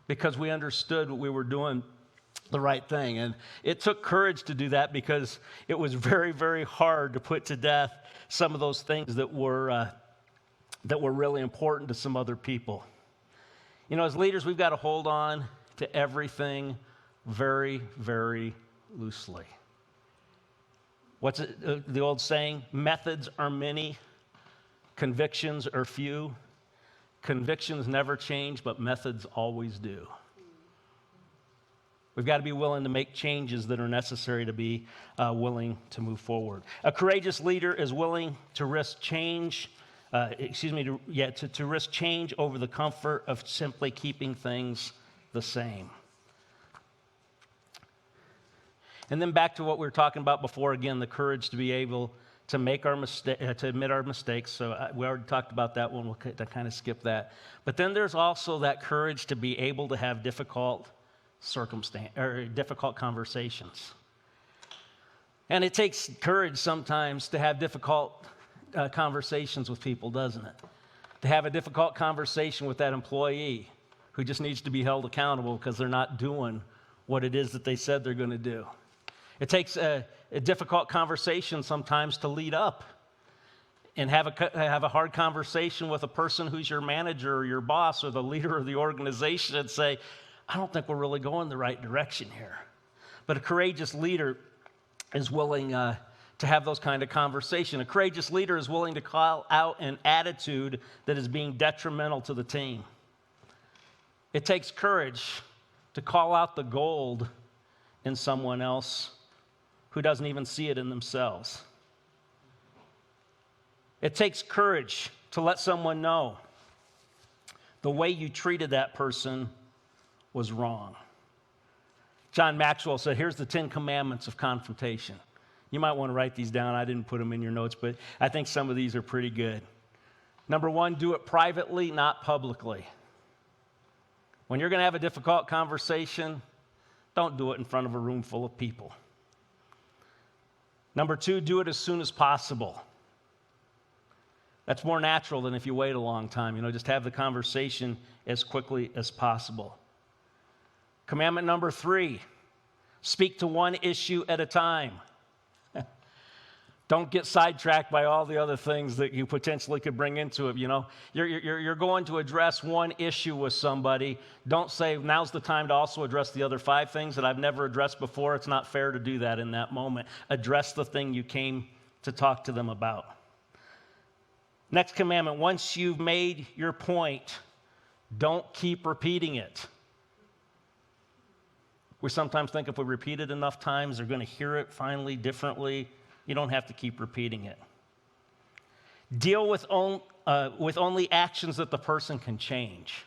because we understood what we were doing the right thing. And it took courage to do that, because it was very, very hard to put to death some of those things that were really important to some other people. As leaders, we've got to hold on to everything very, very loosely. What's it, the old saying? Methods are many, convictions are few. Convictions never change, but methods always do. We've got to be willing to make changes that are necessary to be willing to move forward. A courageous leader is willing to risk change, to risk change over the comfort of simply keeping things the same. And then back to what we were talking about before, again, the courage to be able to make our to admit our mistakes. So we already talked about that one. We'll kind of skip that. But then there's also that courage to be able to have difficult conversations. And it takes courage sometimes to have difficult conversations with people, doesn't it? To have a difficult conversation with that employee who just needs to be held accountable because they're not doing what it is that they said they're going to do. It takes a difficult conversation sometimes to lead up and have a hard conversation with a person who's your manager or your boss or the leader of the organization and say, I don't think we're really going the right direction here. But a courageous leader is willing to have those kind of conversations. A courageous leader is willing to call out an attitude that is being detrimental to the team. It takes courage to call out the gold in someone else who doesn't even see it in themselves. It takes courage to let someone know the way you treated that person was wrong. John Maxwell said, here's the 10 commandments of confrontation. You might want to write these down. I didn't put them in your notes, but I think some of these are pretty good. Number 1, do it privately, not publicly. When you're going to have a difficult conversation, don't do it in front of a room full of people. Number 2, do it as soon as possible. That's more natural than if you wait a long time. Just have the conversation as quickly as possible. Commandment number 3, speak to one issue at a time. Don't get sidetracked by all the other things that you potentially could bring into it. You're going to address one issue with somebody. Don't say, now's the time to also address the other 5 things that I've never addressed before. It's not fair to do that in that moment. Address the thing you came to talk to them about. Next commandment, once you've made your point, don't keep repeating it. We sometimes think if we repeat it enough times, they're going to hear it finally differently. You don't have to keep repeating it. Deal with only actions that the person can change.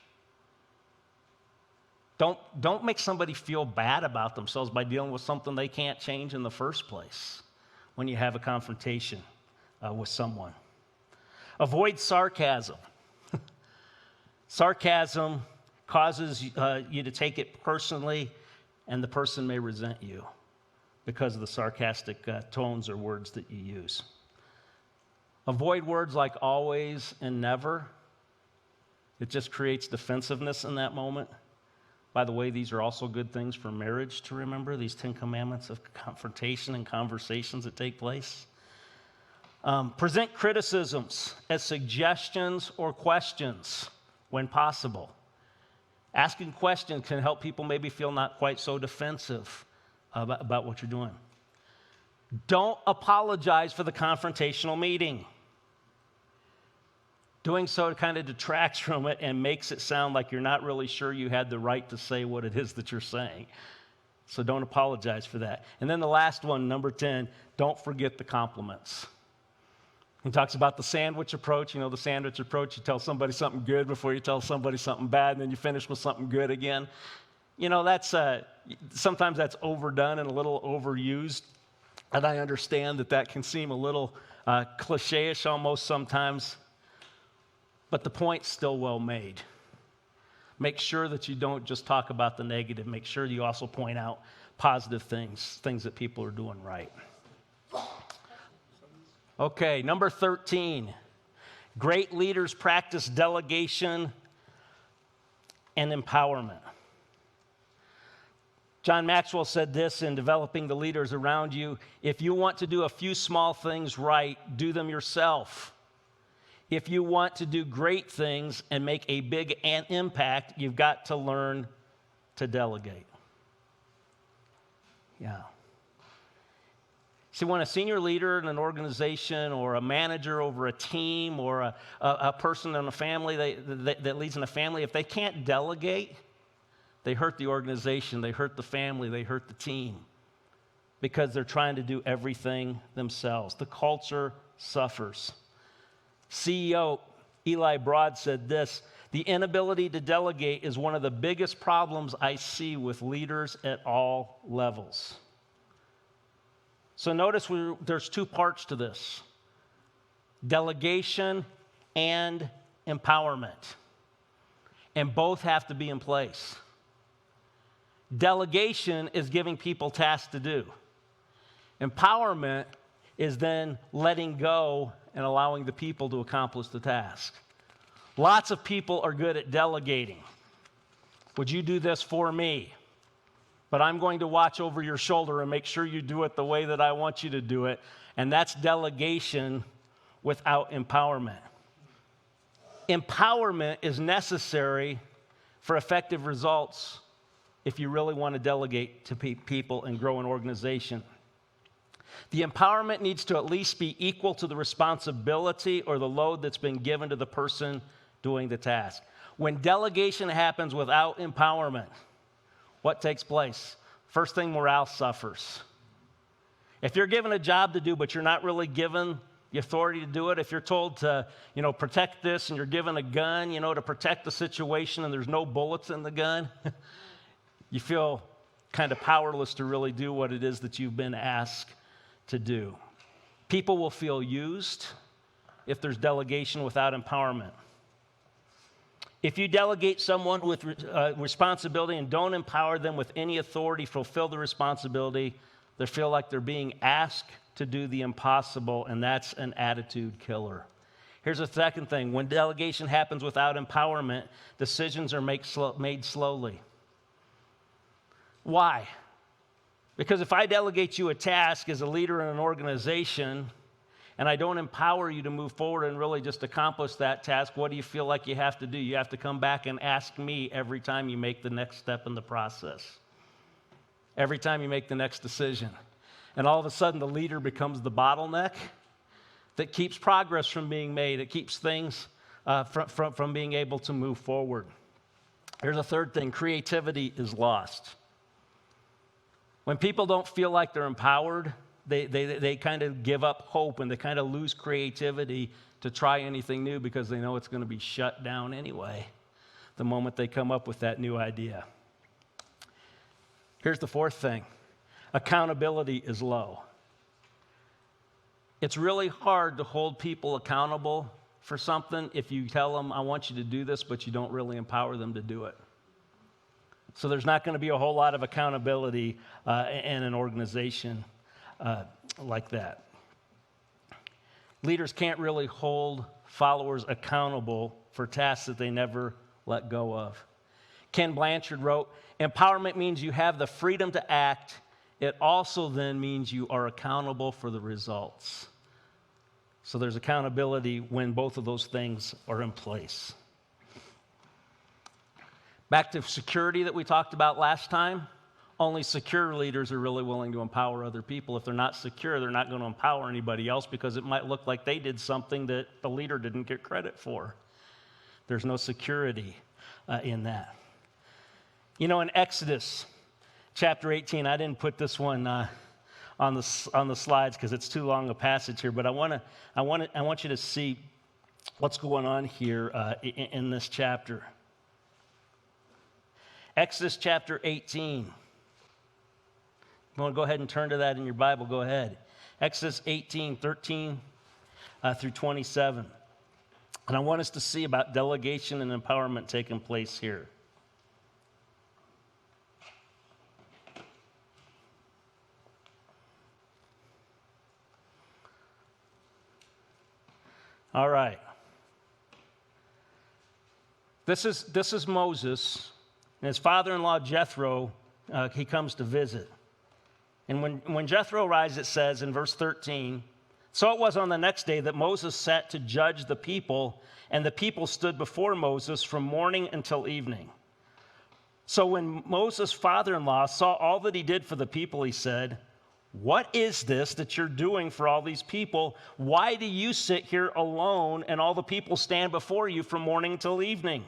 Don't make somebody feel bad about themselves by dealing with something they can't change in the first place when you have a confrontation with someone. Avoid sarcasm. Sarcasm causes you to take it personally, and the person may resent you because of the sarcastic tones or words that you use. Avoid words like always and never. It just creates defensiveness in that moment. By the way, these are also good things for marriage to remember, these 10 commandments of confrontation and conversations that take place. Present criticisms as suggestions or questions when possible. Asking questions can help people maybe feel not quite so defensive about what you're doing. Don't apologize for the confrontational meeting. Doing so kind of detracts from it and makes it sound like you're not really sure you had the right to say what it is that you're saying. So don't apologize for that. And then the last one, number 10, don't forget the compliments. He talks about the sandwich approach. The sandwich approach, you tell somebody something good before you tell somebody something bad, and then you finish with something good again. That's sometimes that's overdone and a little overused, and I understand that can seem a little cliche-ish almost sometimes, but the point's still well made. Make sure that you don't just talk about the negative. Make sure you also point out positive things that people are doing right. Okay, number 13. Great leaders practice delegation and empowerment. John Maxwell said this in developing the leaders around you: if you want to do a few small things right, do them yourself. If you want to do great things and make a big impact, you've got to learn to delegate. Yeah. See, when a senior leader in an organization or a manager over a team or a person in a family that leads in a family, if they can't delegate, they hurt the organization, they hurt the family, they hurt the team because they're trying to do everything themselves. The culture suffers. CEO Eli Broad said this: the inability to delegate is one of the biggest problems I see with leaders at all levels. So notice there's 2 parts to this: delegation and empowerment. And both have to be in place. Delegation is giving people tasks to do. Empowerment is then letting go and allowing the people to accomplish the task. Lots of people are good at delegating. Would you do this for me? But I'm going to watch over your shoulder and make sure you do it the way that I want you to do it. And that's delegation without empowerment. Empowerment is necessary for effective results if you really want to delegate to people and grow an organization. The empowerment needs to at least be equal to the responsibility or the load that's been given to the person doing the task. When delegation happens without empowerment, what takes place? First thing, morale suffers. If you're given a job to do, but you're not really given the authority to do it, if you're told to, protect this and you're given a gun, to protect the situation and there's no bullets in the gun, you feel kind of powerless to really do what it is that you've been asked to do. People will feel used if there's delegation without empowerment. If you delegate someone with responsibility and don't empower them with any authority to fulfill the responsibility, they feel like they're being asked to do the impossible, and that's an attitude killer. Here's a second thing. When delegation happens without empowerment, decisions are made slowly. Why? Because if I delegate you a task as a leader in an organization and I don't empower you to move forward and really just accomplish that task, what do you feel like you have to do? You have to come back and ask me every time you make the next step in the process, every time you make the next decision. And all of a sudden, the leader becomes the bottleneck that keeps progress from being made. It keeps things from being able to move forward. Here's a third thing. Creativity is lost. When people don't feel like they're empowered, they kind of give up hope and they kind of lose creativity to try anything new because they know it's going to be shut down anyway the moment they come up with that new idea. Here's the fourth thing. Accountability is low. It's really hard to hold people accountable for something if you tell them, I want you to do this, but you don't really empower them to do it. So there's not going to be a whole lot of accountability in an organization like that. Leaders can't really hold followers accountable for tasks that they never let go of. Ken Blanchard wrote, empowerment means you have the freedom to act. It also then means you are accountable for the results. So there's accountability when both of those things are in place. Back to security that we talked about last time. Only secure leaders are really willing to empower other people. If they're not secure, they're not going to empower anybody else because it might look like they did something that the leader didn't get credit for. There's no security in that. In Exodus chapter 18, I didn't put this one on the slides because it's too long a passage here, but I want you to see what's going on here in this chapter. Exodus chapter 18. You want to go ahead and turn to that in your Bible, go ahead. Exodus 18, 13 through 27. And I want us to see about delegation and empowerment taking place here. All right. This is Moses, and his father-in-law Jethro, he comes to visit. And when Jethro arrives, it says in verse 13, so it was on the next day that Moses sat to judge the people, and the people stood before Moses from morning until evening. So when Moses' father-in-law saw all that he did for the people, he said, what is this that you're doing for all these people? Why do you sit here alone and all the people stand before you from morning till evening?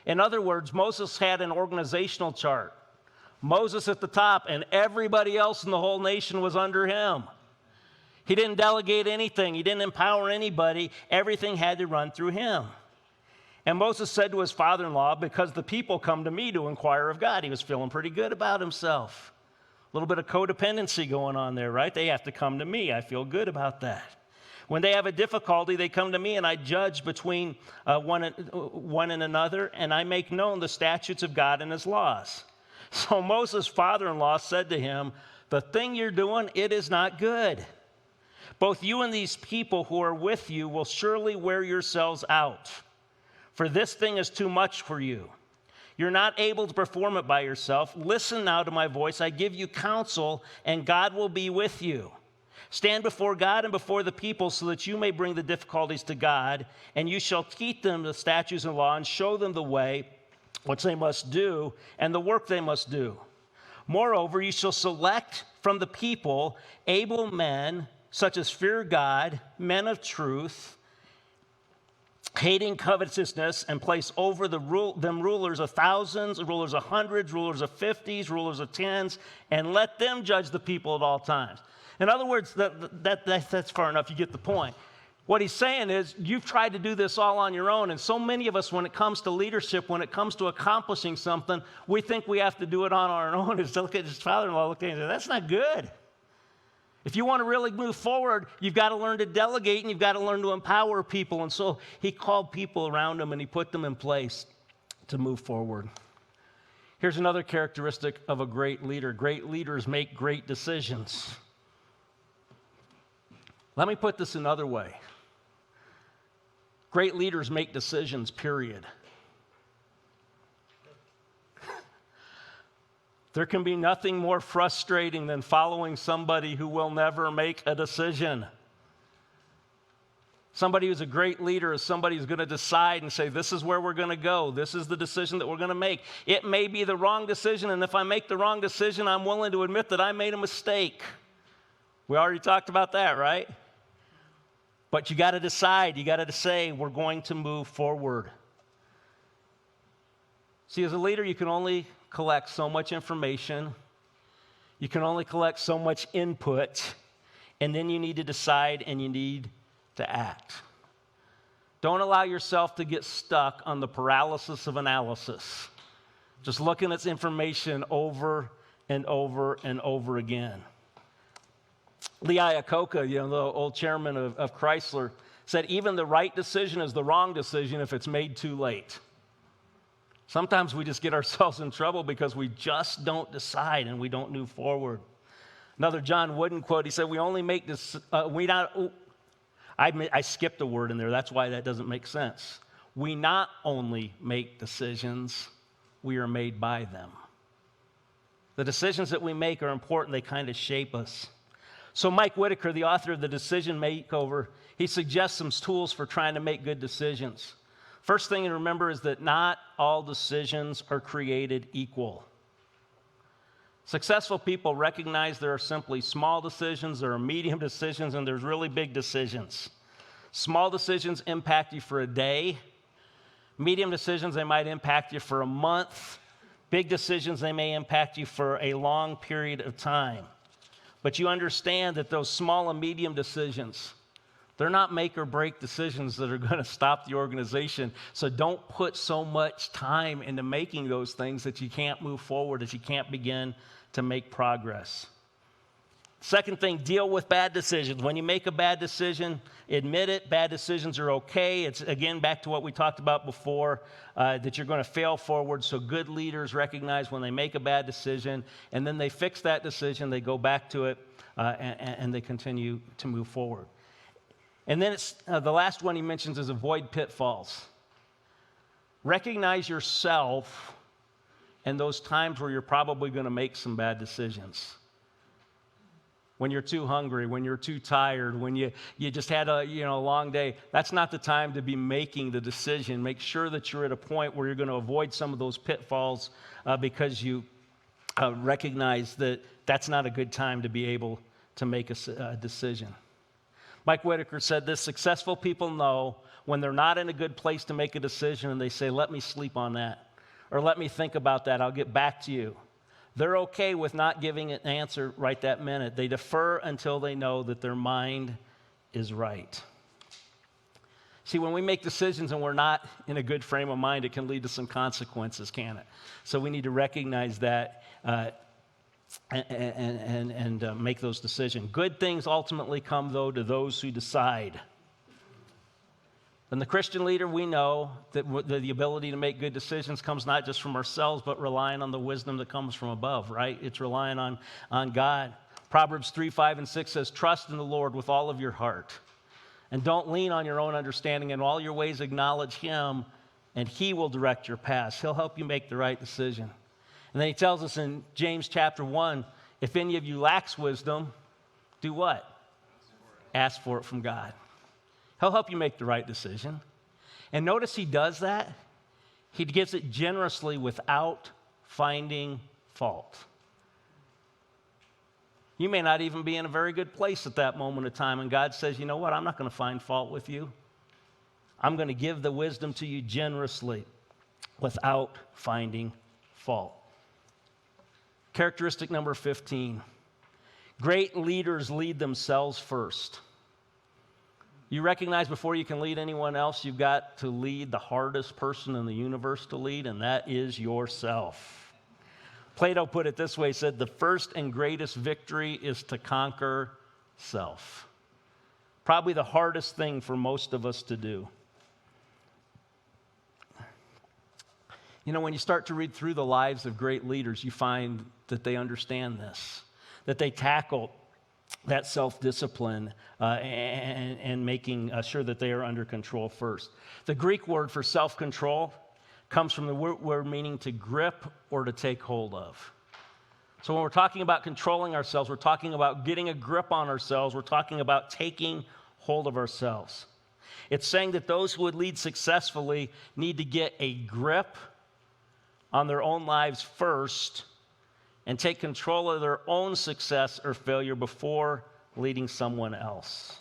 In other words, Moses had an organizational chart. Moses at the top, and everybody else in the whole nation was under him. He didn't delegate anything. He didn't empower anybody. Everything had to run through him. And Moses said to his father-in-law, because the people come to me to inquire of God. He was feeling pretty good about himself. A little bit of codependency going on there, right? They have to come to me. I feel good about that. When they have a difficulty, they come to me, and I judge between one and another, and I make known the statutes of God and his laws. So Moses' father-in-law said to him, the thing you're doing, it is not good. Both you and these people who are with you will surely wear yourselves out, for this thing is too much for you. You're not able to perform it by yourself. Listen now to my voice. I give you counsel, and God will be with you. Stand before God and before the people so that you may bring the difficulties to God, and you shall teach them the statutes and law and show them the way which they must do and the work they must do. Moreover, you shall select from the people able men, such as fear God, men of truth, hating covetousness, and place over them rulers of thousands, rulers of hundreds, rulers of 50s, rulers of 10s, and let them judge the people at all times. In other words, that's far enough. You get the point. What he's saying is, you've tried to do this all on your own, and so many of us, when it comes to leadership, when it comes to accomplishing something, we think we have to do it on our own. It's look at his father-in-law, look at him and say, that's not good. If you want to really move forward, you've got to learn to delegate, and you've got to learn to empower people. And so he called people around him, and he put them in place to move forward. Here's another characteristic of a great leader. Great leaders make great decisions. Let me put this another way. Great leaders make decisions, period. There can be nothing more frustrating than following somebody who will never make a decision. Somebody who's a great leader is somebody who's going to decide and say, this is where we're going to go. This is the decision that we're going to make. It may be the wrong decision, and if I make the wrong decision, I'm willing to admit that I made a mistake. We already talked about that, right? But you got to decide. You got to say, we're going to move forward. See, as a leader, you can only collect so much information. You can only collect so much input. And then you need to decide and you need to act. Don't allow yourself to get stuck on the paralysis of analysis. Just looking at information over and over and over again. Lee Iacocca, the old chairman of Chrysler, said even the right decision is the wrong decision if it's made too late. Sometimes we just get ourselves in trouble because we just don't decide and we don't move forward. Another John Wooden quote, he said, we only make this, I skipped a word in there, that's why that doesn't make sense. We not only make decisions, we are made by them. The decisions that we make are important, they kind of shape us. So Mike Whitaker, the author of The Decision Makeover, he suggests some tools for trying to make good decisions. First thing to remember is that not all decisions are created equal. Successful people recognize there are simply small decisions, there are medium decisions, and there's really big decisions. Small decisions impact you for a day. Medium decisions, they might impact you for a month. Big decisions, they may impact you for a long period of time. But you understand that those small and medium decisions, they're not make or break decisions that are going to stop the organization. So don't put so much time into making those things that you can't move forward, that you can't begin to make progress. Second thing, deal with bad decisions. When you make a bad decision, admit it. Bad decisions are okay. It's, again, back to what we talked about before, that you're going to fail forward. So good leaders recognize when they make a bad decision, and then they fix that decision, they go back to it, and they continue to move forward. And then it's the last one he mentions is avoid pitfalls. Recognize yourself and those times where you're probably going to make some bad decisions. When you're too hungry, when you're too tired, when you just had a long day, that's not the time to be making the decision. Make sure that you're at a point where you're going to avoid some of those pitfalls because you recognize that that's not a good time to be able to make a decision. Mike Whitaker said this, successful people know when they're not in a good place to make a decision and they say, let me sleep on that, or let me think about that, I'll get back to you. They're okay with not giving an answer right that minute. They defer until they know that their mind is right. See, when we make decisions and we're not in a good frame of mind, it can lead to some consequences, can't it? So we need to recognize that and make those decisions. Good things ultimately come, though, to those who decide. And the Christian leader, we know that the ability to make good decisions comes not just from ourselves, but relying on the wisdom that comes from above, right? It's relying on God. Proverbs 3, 5, and 6 says, trust in the Lord with all of your heart. And don't lean on your own understanding. In all your ways acknowledge him, and he will direct your paths. He'll help you make the right decision. And then he tells us in James chapter 1, if any of you lacks wisdom, do what? Ask for it from God. He'll help you make the right decision. And notice he does that. He gives it generously without finding fault. You may not even be in a very good place at that moment of time, and God says, you know what, I'm not going to find fault with you. I'm going to give the wisdom to you generously without finding fault. Characteristic number 15. Great leaders lead themselves first. You recognize before you can lead anyone else, you've got to lead the hardest person in the universe to lead, and that is yourself. Plato put it this way, he said, the first and greatest victory is to conquer self. Probably the hardest thing for most of us to do. You know, when you start to read through the lives of great leaders, you find that they understand this, that they tackle that self-discipline and making sure that they are under control first. The Greek word for self-control comes from the word meaning to grip or to take hold of. So when we're talking about controlling ourselves, we're talking about getting a grip on ourselves. We're talking about taking hold of ourselves. It's saying that those who would lead successfully need to get a grip on their own lives first and take control of their own success or failure before leading someone else.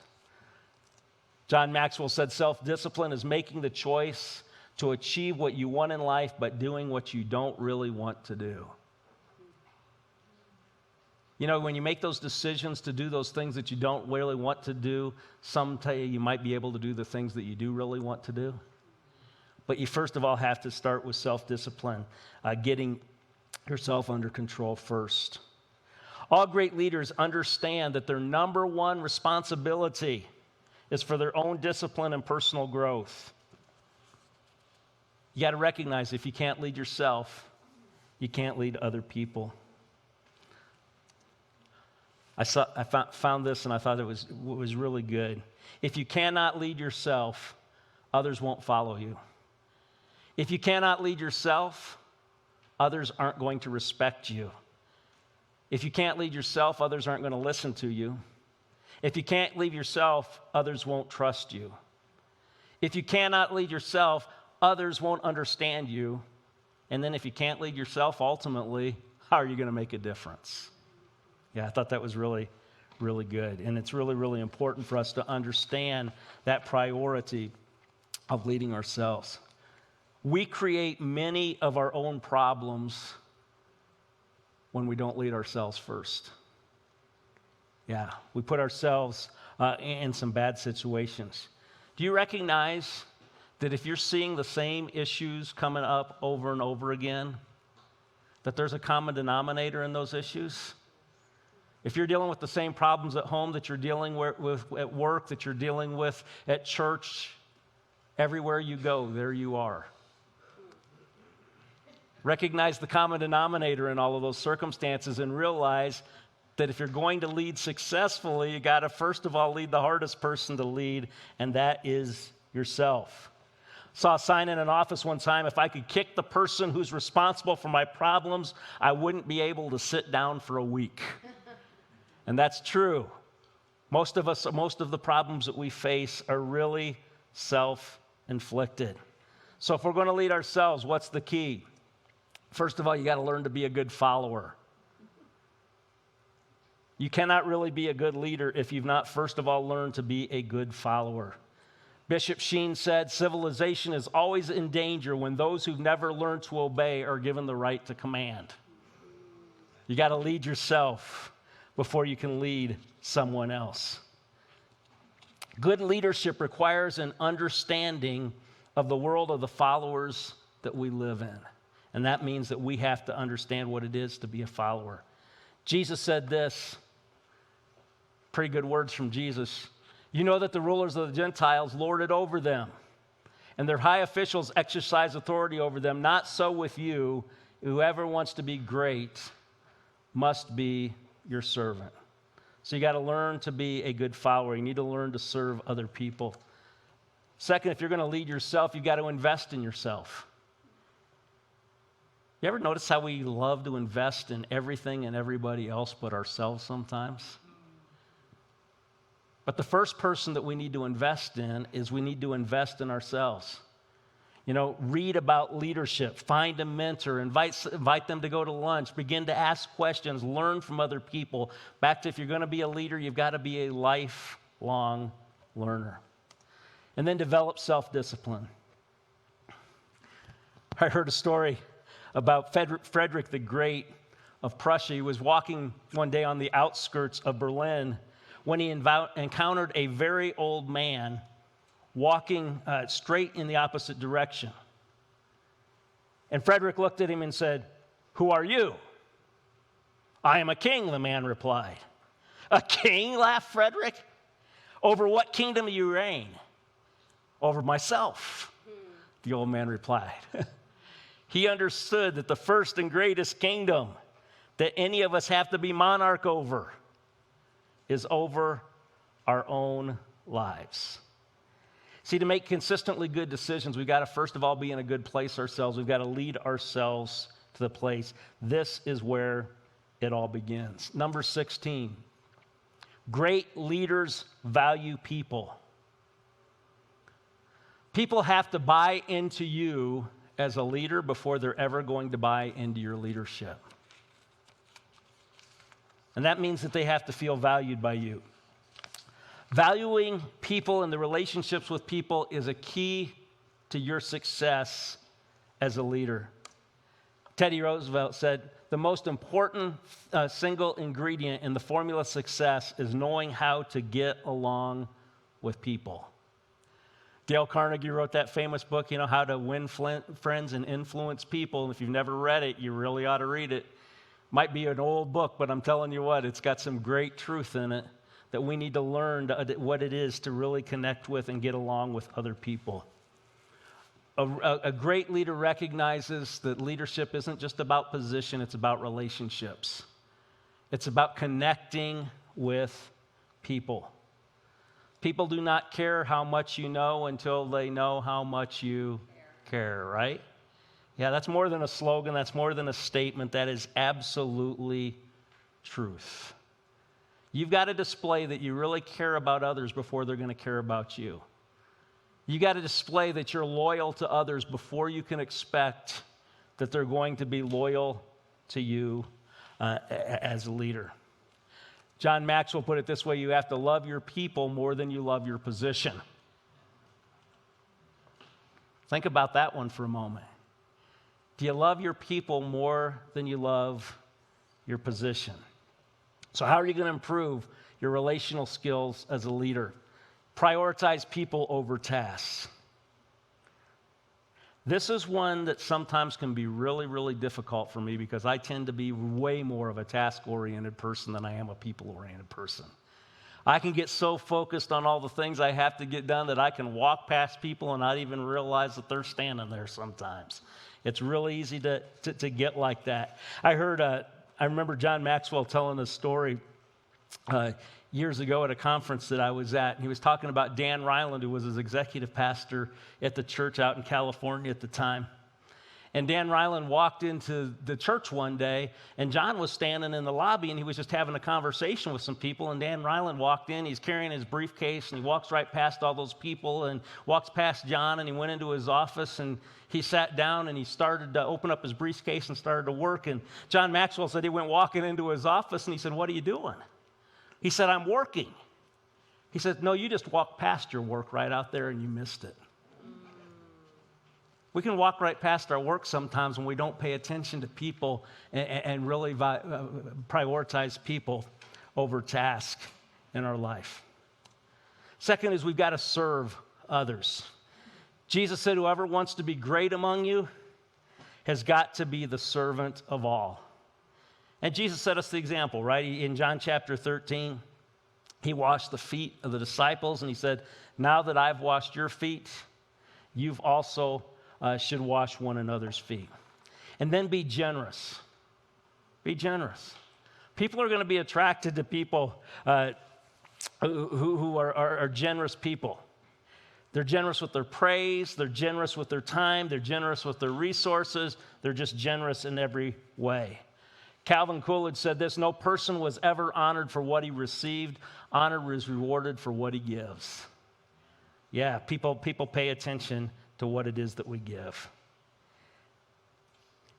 John Maxwell said, self-discipline is making the choice to achieve what you want in life, but doing what you don't really want to do. You know, when you make those decisions to do those things that you don't really want to do, someday you might be able to do the things that you do really want to do. But you first of all have to start with self-discipline, getting yourself under control first. All great leaders understand that their number one responsibility is for their own discipline and personal growth. You got to recognize if you can't lead yourself, you can't lead other people. I found this and I thought it was really good. If you cannot lead yourself, others won't follow you. If you cannot lead yourself, others aren't going to respect you. If you can't lead yourself, others aren't going to listen to you. If you can't lead yourself, others won't trust you. If you cannot lead yourself, others won't understand you. And then if you can't lead yourself, ultimately, how are you going to make a difference? Yeah, I thought that was really, really good. And it's really, really important for us to understand that priority of leading ourselves. We create many of our own problems when we don't lead ourselves first. Yeah, we put ourselves in some bad situations. Do you recognize that if you're seeing the same issues coming up over and over again, that there's a common denominator in those issues? If you're dealing with the same problems at home that you're dealing with at work, that you're dealing with at church, everywhere you go, there you are. Recognize the common denominator in all of those circumstances and realize that if you're going to lead successfully, you got to first of all lead the hardest person to lead, and that is yourself. Saw a sign in an office one time, if I could kick the person who's responsible for my problems, I wouldn't be able to sit down for a week. And that's true. Most of the problems that we face are really self-inflicted. So if we're going to lead ourselves, what's the key? First of all, you got to learn to be a good follower. You cannot really be a good leader if you've not first of all learned to be a good follower. Bishop Sheen said, civilization is always in danger when those who've never learned to obey are given the right to command. You got to lead yourself before you can lead someone else. Good leadership requires an understanding of the world of the followers that we live in. And that means that we have to understand what it is to be a follower. Jesus said this, pretty good words from Jesus. You know that the rulers of the Gentiles lord it over them, and their high officials exercise authority over them. Not so with you. Whoever wants to be great must be your servant. So you got to learn to be a good follower. You need to learn to serve other people. Second, if you're going to lead yourself, you've got to invest in yourself. You ever notice how we love to invest in everything and everybody else but ourselves sometimes? But the first person that we need to invest in is we need to invest in ourselves. Read about leadership, find a mentor, invite them to go to lunch, begin to ask questions, learn from other people. Back to if you're going to be a leader, you've got to be a lifelong learner. And then develop self-discipline. I heard a story about Frederick the Great of Prussia. He was walking one day on the outskirts of Berlin when he encountered a very old man walking straight in the opposite direction. And Frederick looked at him and said, "Who are you?" "I am a king," the man replied. "A king?" laughed Frederick. "Over what kingdom do you reign?" "Over myself," the old man replied. He understood that the first and greatest kingdom that any of us have to be monarch over is over our own lives. See, to make consistently good decisions, we've got to first of all be in a good place ourselves. We've got to lead ourselves to the place. This is where it all begins. Number 16, great leaders value people. People have to buy into you as a leader before they're ever going to buy into your leadership. And that means that they have to feel valued by you. Valuing people and the relationships with people is a key to your success as a leader. Teddy Roosevelt said, "The most important single ingredient in the formula of success is knowing how to get along with people." Dale Carnegie wrote that famous book, How to Win Friends and Influence People. And if you've never read it, you really ought to read it. Might be an old book, but I'm telling you what, it's got some great truth in it that we need to learn what it is to really connect with and get along with other people. A great leader recognizes that leadership isn't just about position, it's about relationships. It's about connecting with people. People do not care how much you know until they know how much you care, right? Yeah, that's more than a slogan, that's more than a statement, that is absolutely truth. You've got to display that you really care about others before they're going to care about you. You got to display that you're loyal to others before you can expect that they're going to be loyal to you as a leader. John Maxwell put it this way: you have to love your people more than you love your position. Think about that one for a moment. Do you love your people more than you love your position? So how are you going to improve your relational skills as a leader? Prioritize people over tasks. This is one that sometimes can be really, really difficult for me because I tend to be way more of a task-oriented person than I am a people-oriented person. I can get so focused on all the things I have to get done that I can walk past people and not even realize that they're standing there sometimes. It's really easy to get like that. I remember John Maxwell telling a story years ago at a conference that I was at. He was talking about Dan Ryland, who was his executive pastor at the church out in California at the time. And Dan Ryland walked into the church one day, and John was standing in the lobby, and he was just having a conversation with some people. And Dan Ryland walked in. He's carrying his briefcase, and he walks right past all those people and walks past John, and he went into his office, and he sat down, and he started to open up his briefcase and started to work. And John Maxwell said he went walking into his office, and he said, "What are you doing?" He said, "I'm working." He said, "No, you just walked past your work right out there, and you missed it." We can walk right past our work sometimes when we don't pay attention to people and really prioritize people over task in our life. Second is we've got to serve others. Jesus said, "Whoever wants to be great among you has got to be the servant of all." And Jesus set us the example, right? In John chapter 13, he washed the feet of the disciples, and he said, "Now that I've washed your feet, you've also should wash one another's feet." And then be generous. Be generous. People are going to be attracted to people who are generous people. They're generous with their praise. They're generous with their time. They're generous with their resources. They're just generous in every way. Calvin Coolidge said this: no person was ever honored for what he received. Honor is rewarded for what he gives. Yeah, people pay attention to what it is that we give.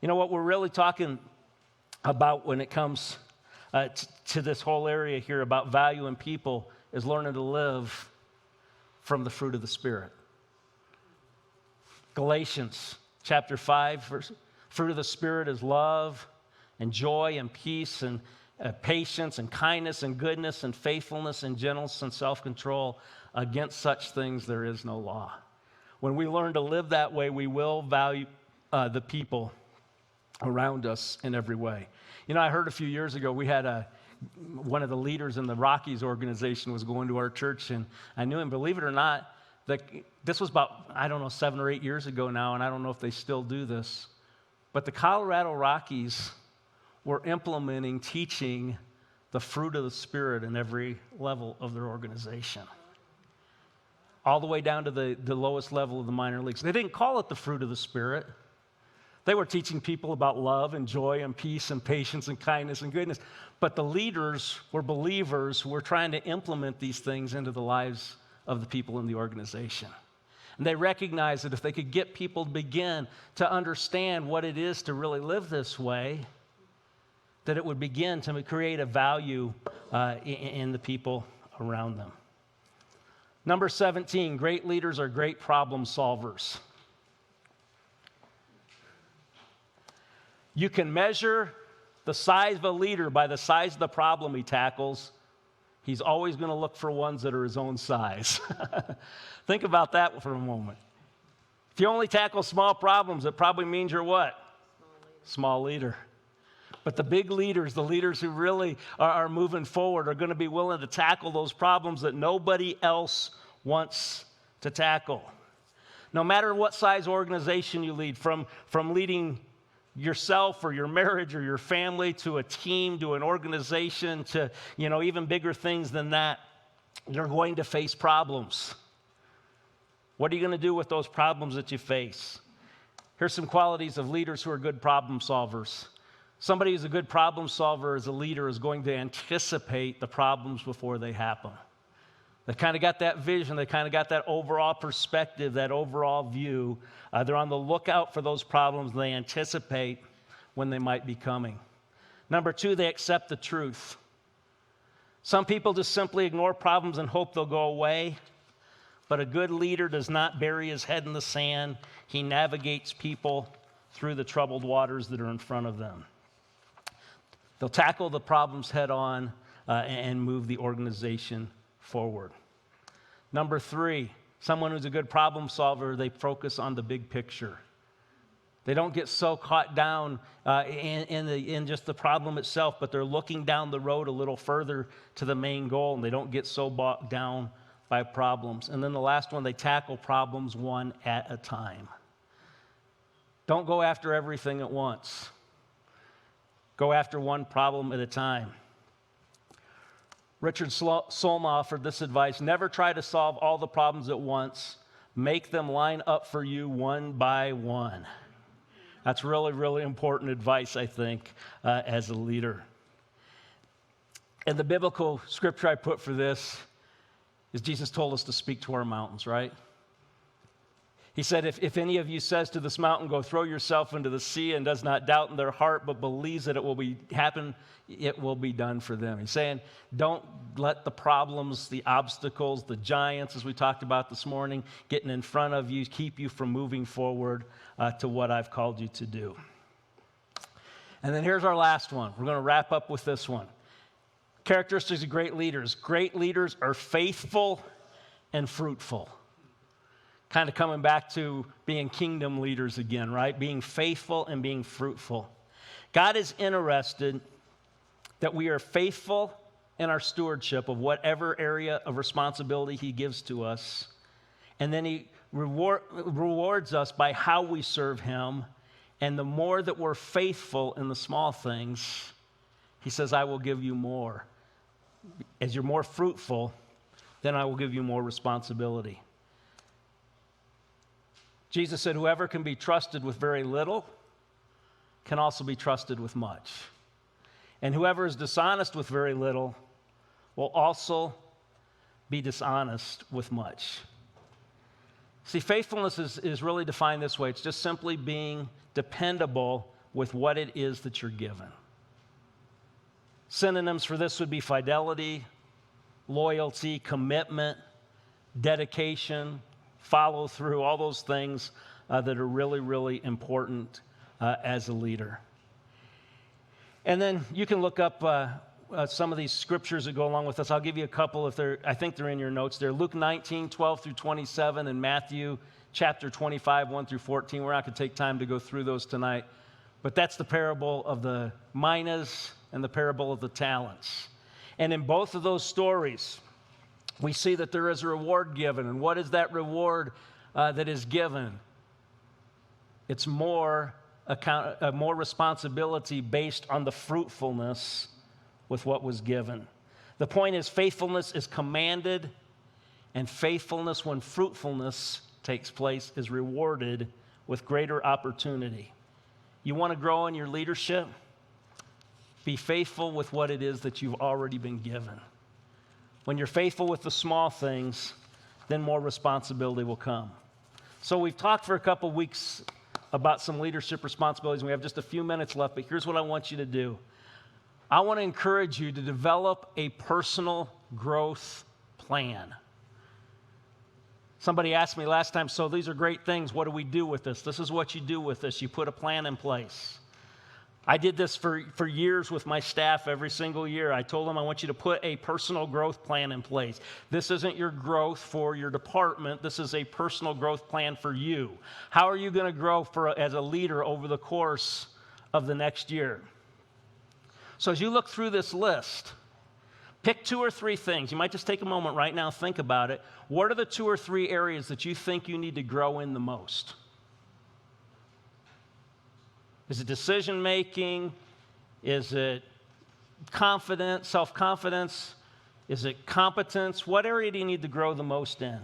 You know what we're really talking about when it comes to this whole area here about value in people is learning to live from the fruit of the Spirit. Galatians chapter 5, fruit of the Spirit is love and joy and peace and patience and kindness and goodness and faithfulness and gentleness and self-control. Against such things there is no law. When we learn to live that way, we will value the people around us in every way. You know, I heard a few years ago we had one of the leaders in the Rockies organization was going to our church, and I knew him. Believe it or not, this was about, 7 or 8 years ago now, and I don't know if they still do this, but the Colorado Rockies were implementing teaching the fruit of the Spirit in every level of their organization, all the way down to the lowest level of the minor leagues. They didn't call it the fruit of the Spirit. They were teaching people about love and joy and peace and patience and kindness and goodness. But the leaders were believers who were trying to implement these things into the lives of the people in the organization. And they recognized that if they could get people to begin to understand what it is to really live this way, that it would begin to create a value in the people around them. Number 17, great leaders are great problem solvers. You can measure the size of a leader by the size of the problem he tackles. He's always going to look for ones that are his own size. Think about that for a moment. If you only tackle small problems, it probably means you're what? Small leader. But the big leaders, the leaders who really are moving forward, are going to be willing to tackle those problems that nobody else wants to tackle. No matter what size organization you lead, from leading yourself or your marriage or your family to a team, to an organization, to even bigger things than that, you're going to face problems. What are you going to do with those problems that you face? Here's some qualities of leaders who are good problem solvers. Somebody who's a good problem solver as a leader is going to anticipate the problems before they happen. They kind of got that vision. They kind of got that overall perspective, that overall view. They're on the lookout for those problems. They anticipate when they might be coming. Number 2, they accept the truth. Some people just simply ignore problems and hope they'll go away. But a good leader does not bury his head in the sand. He navigates people through the troubled waters that are in front of them. They'll tackle the problems head on and move the organization forward. Number 3, someone who's a good problem solver, they focus on the big picture. They don't get so caught down in just the problem itself, but they're looking down the road a little further to the main goal, and they don't get so bogged down by problems. And then the last one, they tackle problems one at a time. Don't go after everything at once. Go after one problem at a time. Richard Solma offered this advice: never try to solve all the problems at once. Make them line up for you one by one. That's really, really important advice, I think, as a leader. And the biblical scripture I put for this is Jesus told us to speak to our mountains, right? He said, if any of you says to this mountain, go throw yourself into the sea, and does not doubt in their heart, but believes that it will happen, it will be done for them. He's saying, don't let the problems, the obstacles, the giants, as we talked about this morning, getting in front of you, keep you from moving forward to what I've called you to do. And then here's our last one. We're going to wrap up with this one. Characteristics of great leaders. Great leaders are faithful and fruitful. Kind of coming back to being kingdom leaders again, right? Being faithful and being fruitful. God is interested that we are faithful in our stewardship of whatever area of responsibility He gives to us. And then He rewards us by how we serve Him. And the more that we're faithful in the small things, He says, I will give you more. As you're more fruitful, then I will give you more responsibility. Jesus said, whoever can be trusted with very little can also be trusted with much. And whoever is dishonest with very little will also be dishonest with much. See, faithfulness is really defined this way. It's just simply being dependable with what it is that you're given. Synonyms for this would be fidelity, loyalty, commitment, dedication, follow through, all those things that are really, really important as a leader. And then you can look up some of these scriptures that go along with this. I'll give you a couple I think they're in your notes there. Luke 19, 12 through 27, and Matthew chapter 25, 1 through 14. We're not going to take time to go through those tonight. But that's the parable of the minas and the parable of the talents. And in both of those stories, we see that there is a reward given. And what is that reward that is given? It's more responsibility based on the fruitfulness with what was given. The point is, faithfulness is commanded, and faithfulness, when fruitfulness takes place, is rewarded with greater opportunity. You want to grow in your leadership? Be faithful with what it is that you've already been given. When you're faithful with the small things, then more responsibility will come. So we've talked for a couple weeks about some leadership responsibilities, and we have just a few minutes left, but here's what I want you to do. I want to encourage you to develop a personal growth plan. Somebody asked me last time, so these are great things, what do we do with this? This is what you do with this. You put a plan in place. I did this for years with my staff every single year. I told them I want you to put a personal growth plan in place. This isn't your growth for your department. This is a personal growth plan for you. How are you going to grow as a leader over the course of the next year? So as you look through this list, pick 2 or 3 things. You might just take a moment right now, think about it. What are the 2 or 3 areas that you think you need to grow in the most? Is it decision making? Is it confidence, self-confidence? Is it competence? What area do you need to grow the most in?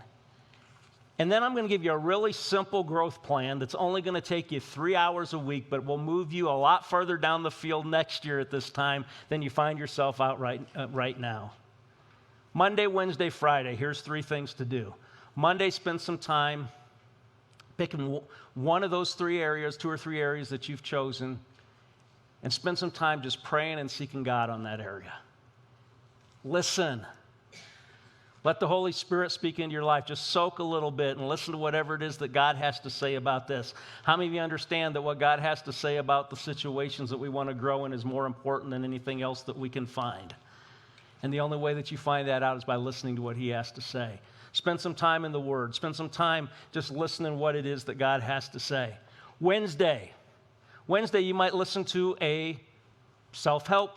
And then I'm going to give you a really simple growth plan that's only going to take you 3 hours a week, but will move you a lot further down the field next year at this time than you find yourself out right now. Monday, Wednesday, Friday, here's 3 things to do. Monday, spend some time picking one of those 3 areas, 2 or 3 areas that you've chosen, and spend some time just praying and seeking God on that area. Listen. Let the Holy Spirit speak into your life. Just soak a little bit and listen to whatever it is that God has to say about this. How many of you understand that what God has to say about the situations that we want to grow in is more important than anything else that we can find? And the only way that you find that out is by listening to what He has to say. Spend some time in the Word. Spend some time just listening to what it is that God has to say. Wednesday, you might listen to a self-help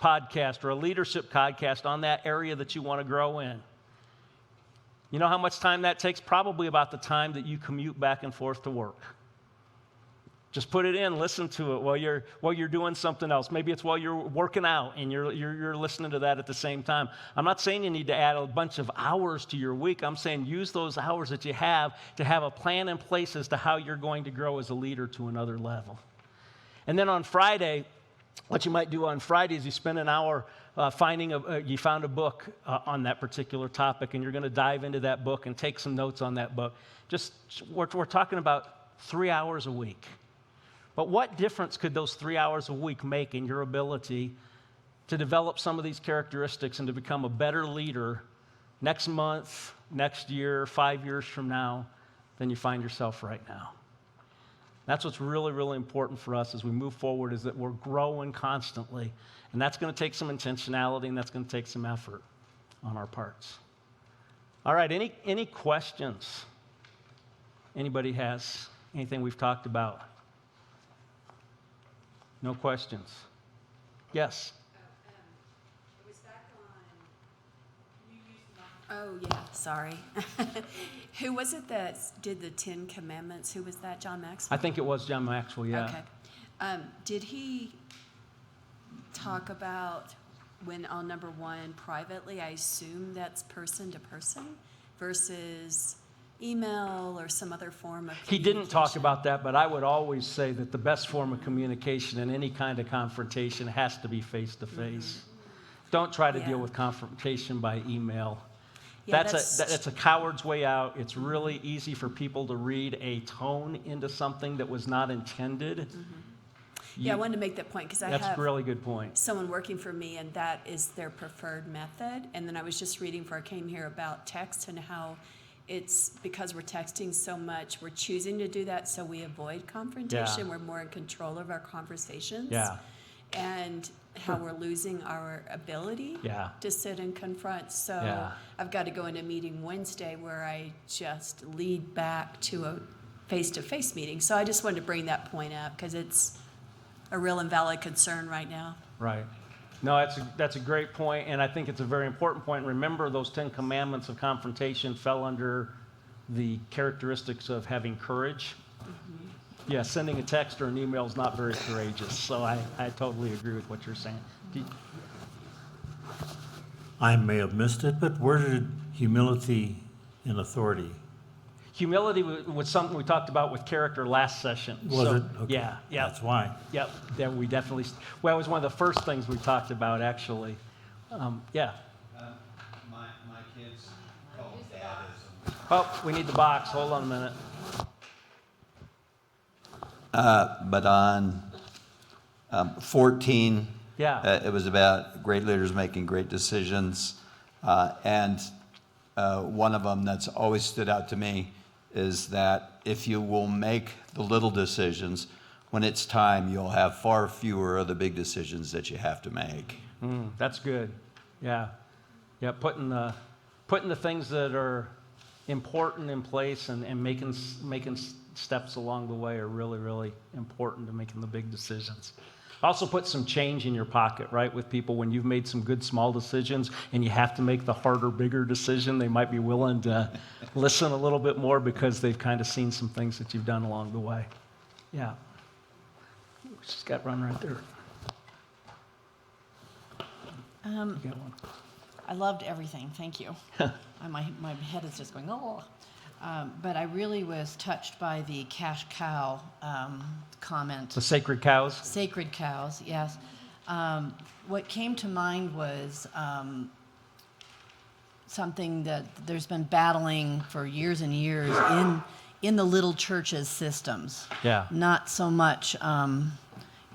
podcast or a leadership podcast on that area that you want to grow in. You know how much time that takes? Probably about the time that you commute back and forth to work. Just put it in, listen to it while you're doing something else. Maybe it's while you're working out and you're listening to that at the same time. I'm not saying you need to add a bunch of hours to your week. I'm saying use those hours that you have to have a plan in place as to how you're going to grow as a leader to another level. And then on Friday, what you might do on Friday is you spend an hour you found a book on that particular topic, and you're going to dive into that book and take some notes on that book. We're talking about 3 hours a week. But what difference could those 3 hours a week make in your ability to develop some of these characteristics and to become a better leader next month, next year, 5 years from now than you find yourself right now? That's what's really, really important for us as we move forward, is that we're growing constantly. And that's going to take some intentionality, and that's going to take some effort on our parts. All right, any questions? Anybody has anything we've talked about? No questions? Yes? It was back on, oh yeah, sorry. Who was it that did the 10 Commandments? Who was that, John Maxwell? I think it was John Maxwell, yeah. Okay. Did he talk about when on number one privately, I assume that's person to person versus email or some other form of He didn't talk communication. about that, but I would always say that the best form of communication in any kind of confrontation has to be face-to-face. Don't try to Yeah. deal with confrontation by email. Yeah, That's a coward's way out. It's really easy for people to read a tone into something that was not intended. Yeah, I wanted to make that point because I That's have a really good point. someone working for me, and that is their preferred method. And then I was just reading before I came here about text and how it's because we're texting so much, we're choosing to do that so we avoid confrontation. Yeah. We're more in control of our conversations. Yeah. And how we're losing our ability Yeah. to sit and confront. So Yeah. I've got to go in a meeting Wednesday where I just lead back to a face-to-face meeting. So I just wanted to bring that point up because it's a real and valid concern right now. Right. No, that's a great point, and I think it's a very important point. Remember, those 10 commandments of confrontation fell under the characteristics of having courage. Yeah, sending a text or an email is not very courageous, so I totally agree with what you're saying. I may have missed it, but where did humility and authority? Humility was something we talked about with character last session. Was So, it? Okay. Yeah, yeah. That's why. Yep, yeah, we definitely, well, it was one of the first things we talked about, actually. Yeah. My kids call it dadism. Oh, we need the box. Hold on a minute. But on 14, Yeah. it was about great leaders making great decisions. And one of them that's always stood out to me is that if you will make the little decisions, when it's time, you'll have far fewer of the big decisions that you have to make. That's good. Yeah. Yeah, putting the things that are important in place and making steps along the way are really, really important to making the big decisions. Also put some change in your pocket, right, with people when you've made some good small decisions and you have to make the harder, bigger decision. They might be willing to listen a little bit more because they've kind of seen some things that you've done along the way. Yeah. She's got one right there. You got one. I loved everything. Thank you. My head is just going, oh. But I really was touched by the cash cow comment. The sacred cows? Sacred cows, yes. What came to mind was something that there's been battling for years and years in the little churches systems. Yeah. Not so much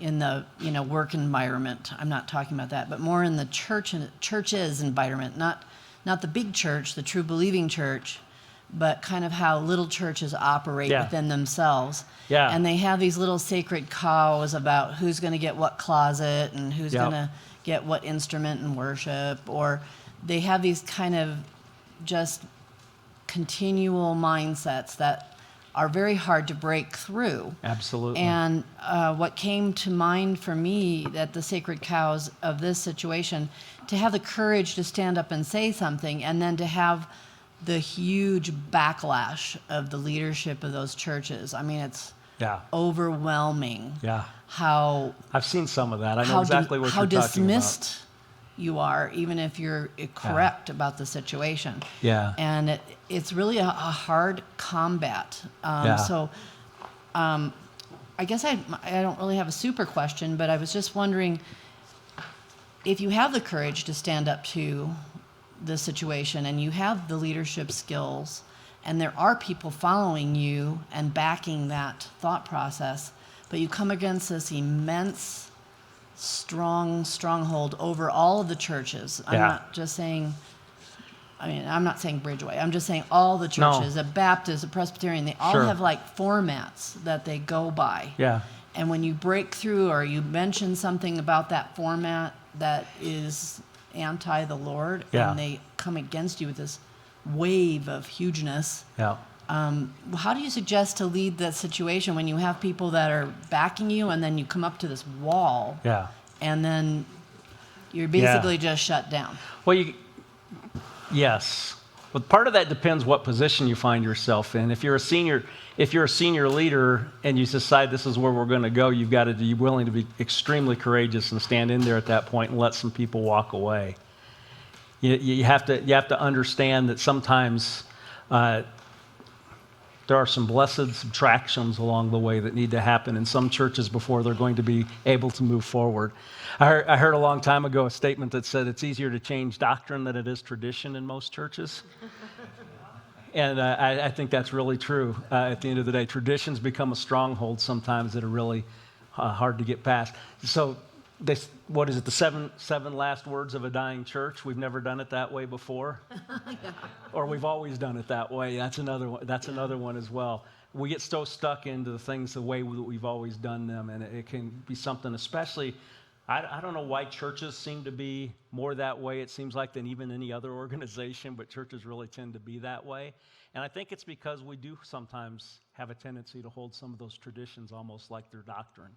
in the work environment. I'm not talking about that, but more in the churches environment, not the big church, the true believing church, but kind of how little churches operate within themselves. Yeah. And they have these little sacred cows about who's going to get what closet and who's going to get what instrument in worship, or they have these kind of just continual mindsets that are very hard to break through. Absolutely. And what came to mind for me that the sacred cows of this situation, to have the courage to stand up and say something, and then to have the huge backlash of the leadership of those churches. I mean, it's overwhelming. Yeah. How I've seen some of that. I know exactly what you're talking about. How dismissed you are, even if you're correct about the situation. Yeah. And it's really a hard combat. So I guess I don't really have a super question, but I was just wondering if you have the courage to stand up to the situation and you have the leadership skills and there are people following you and backing that thought process, but you come against this immense stronghold over all of the churches. I'm not just saying, I'm not saying Bridgeway. I'm just saying all the churches, the Baptist, the Presbyterian, they all have like formats that they go by. Yeah. And when you break through or you mention something about that format that is anti the Lord, and they come against you with this wave of hugeness. Yeah. How do you suggest to lead that situation when you have people that are backing you and then you come up to this wall and then you're basically just shut down? Well, yes. But part of that depends what position you find yourself in. If you're a senior leader and you decide this is where we're going to go, you've got to be willing to be extremely courageous and stand in there at that point and let some people walk away. You have to understand that sometimes there are some blessed subtractions along the way that need to happen in some churches before they're going to be able to move forward. I heard a long time ago a statement that said it's easier to change doctrine than it is tradition in most churches. And I think that's really true. At the end of the day, traditions become a stronghold sometimes that are really hard to get past. So, what is it, the seven last words of a dying church? We've never done it that way before. Or we've always done it that way. That's another one. That's another one as well. We get so stuck into the things the way that we've always done them, and it can be something, especially, I don't know why churches seem to be more that way, it seems like, than even any other organization, but churches really tend to be that way. And I think it's because we do sometimes have a tendency to hold some of those traditions almost like their doctrine.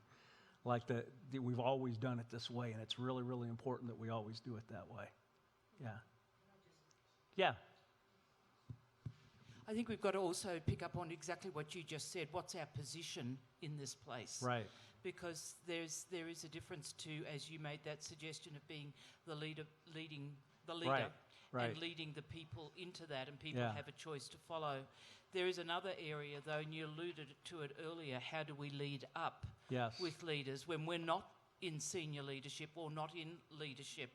Like that we've always done it this way, and it's really, really important that we always do it that way. Yeah. Yeah. I think we've got to also pick up on exactly what you just said. What's our position in this place? Right. Because there is a difference to, as you made that suggestion of being the leader, leading the leader, Right. and leading the people into that, and people Yeah. have a choice to follow. There is another area, though, and you alluded to it earlier. How do we lead up with leaders when we're not in senior leadership or not in leadership?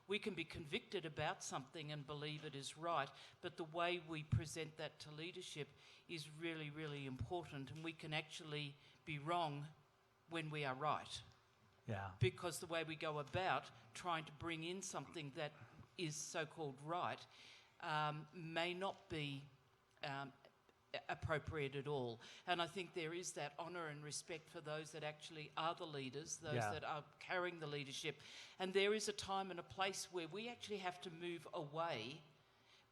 We can be convicted about something and believe it is right, but the way we present that to leadership is really, really important, and we can actually be wrong when we are right. Yeah. Because the way we go about trying to bring in something that is so-called right may not be appropriate at all. And I think there is that honour and respect for those that actually are the leaders, those that are carrying the leadership. And there is a time and a place where we actually have to move away,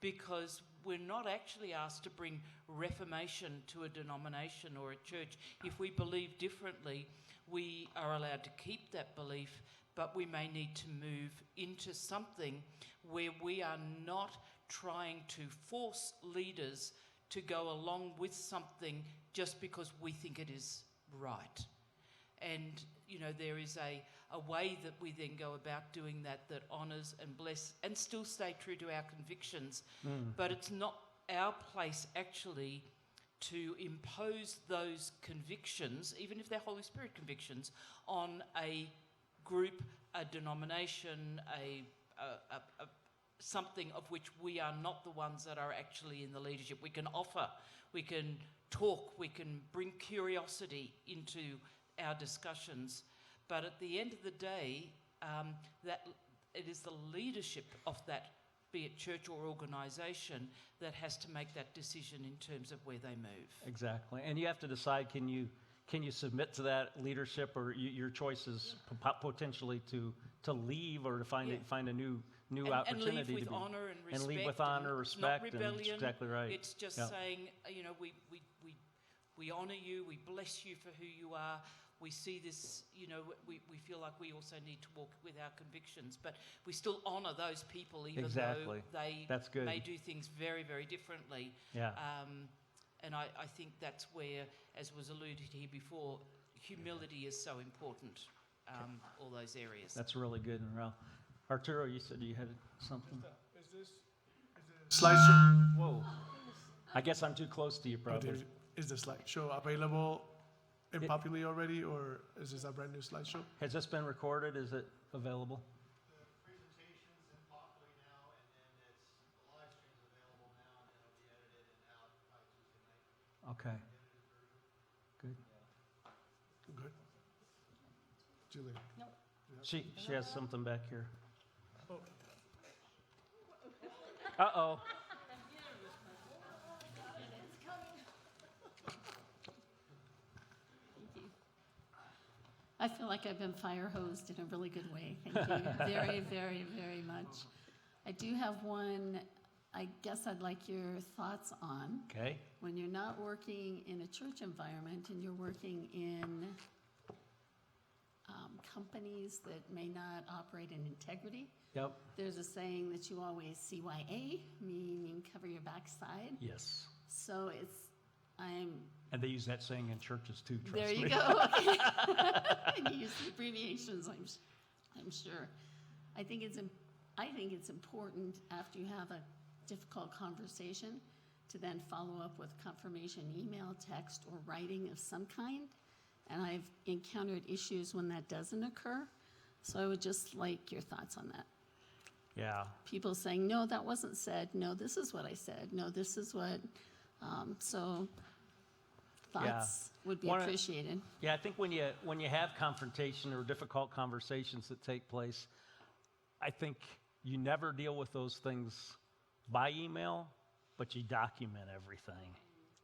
because we're not actually asked to bring reformation to a denomination or a church. If we believe differently, we are allowed to keep that belief, but we may need to move into something where we are not trying to force leaders to go along with something just because we think it is right. And, you know, there is a way that we then go about doing that honours and bless and still stay true to our convictions. But it's not our place actually to impose those convictions, even if they're Holy Spirit convictions, on a group, a denomination, something of which we are not the ones that are actually in the leadership. We can offer, we can talk, we can bring curiosity into our discussions, but at the end of the day, that it is the leadership of that, be it church or organisation, that has to make that decision in terms of where they move. Exactly. And you have to decide, can you submit to that leadership, or your choice is potentially to leave or to find a new opportunity and leave with honour and respect. And leave with honour, respect. Not rebellion. And exactly right. It's just saying, you know, we honour you, we bless you for who you are. We see this, you know, we feel like we also need to walk with our convictions, but we still honour those people even though they may do things very, very differently. Yeah. And I think that's where, as was alluded here before, humility is so important, all those areas. That's really good. And Arturo, you said you had something? Is this slideshow? Whoa. I guess I'm too close to you, probably. Is the slideshow available in Populi already, or is this a brand new slideshow? Has this been recorded? Is it available? The presentation's in Populi now, and then the live stream's available now, and then it'll be edited and out by Tuesday night. Okay. Good. Good. Julie. She has something back here. Oh. Uh-oh. I feel like I've been fire hosed in a really good way. Thank you very, very, very much. I do have one I guess I'd like your thoughts on. Okay. When you're not working in a church environment and you're working in companies that may not operate in integrity. Yep. There's a saying that you always CYA, meaning cover your backside. Yes. So I'm. And they use that saying in churches too, trust There you me. go. Okay. And you use the abbreviations, I'm sure. I think it's important after you have a difficult conversation to then follow up with confirmation email, text, or writing of some kind. And I've encountered issues when that doesn't occur. So I would just like your thoughts on that. Yeah. People saying, no, that wasn't said. No, this is what I said. No, this is what. So thoughts would be appreciated. Yeah, I think when you have confrontation or difficult conversations that take place, I think you never deal with those things by email, but you document everything.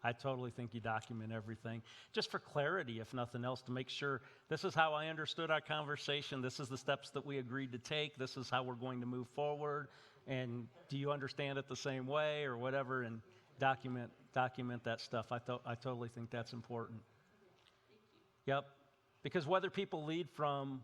I totally think you document everything, just for clarity, if nothing else, to make sure this is how I understood our conversation, this is the steps that we agreed to take, this is how we're going to move forward, and do you understand it the same way or whatever, and document that stuff. I totally think that's important. Yep, because whether people lead from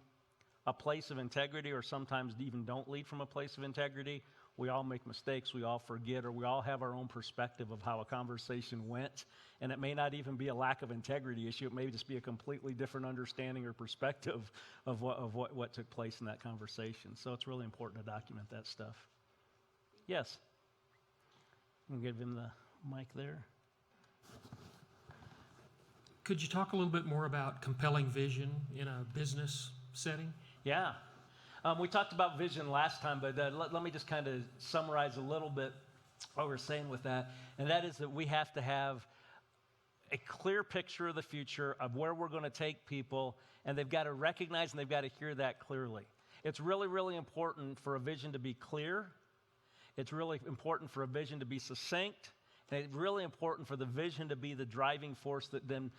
a place of integrity or sometimes even don't lead from a place of integrity, we all make mistakes, we all forget, or we all have our own perspective of how a conversation went, and it may not even be a lack of integrity issue, it may just be a completely different understanding or perspective of what took place in that conversation. So it's really important to document that stuff. Yes? I'm going to give him the mic there. Could you talk a little bit more about compelling vision in a business setting? Yeah. We talked about vision last time, but let me just kind of summarize a little bit what we're saying with that. And that is that we have to have a clear picture of the future of where we're going to take people, and they've got to recognize and they've got to hear that clearly. It's really, really important for a vision to be clear. It's really important for a vision to be succinct. And it's really important for the vision to be the driving force that then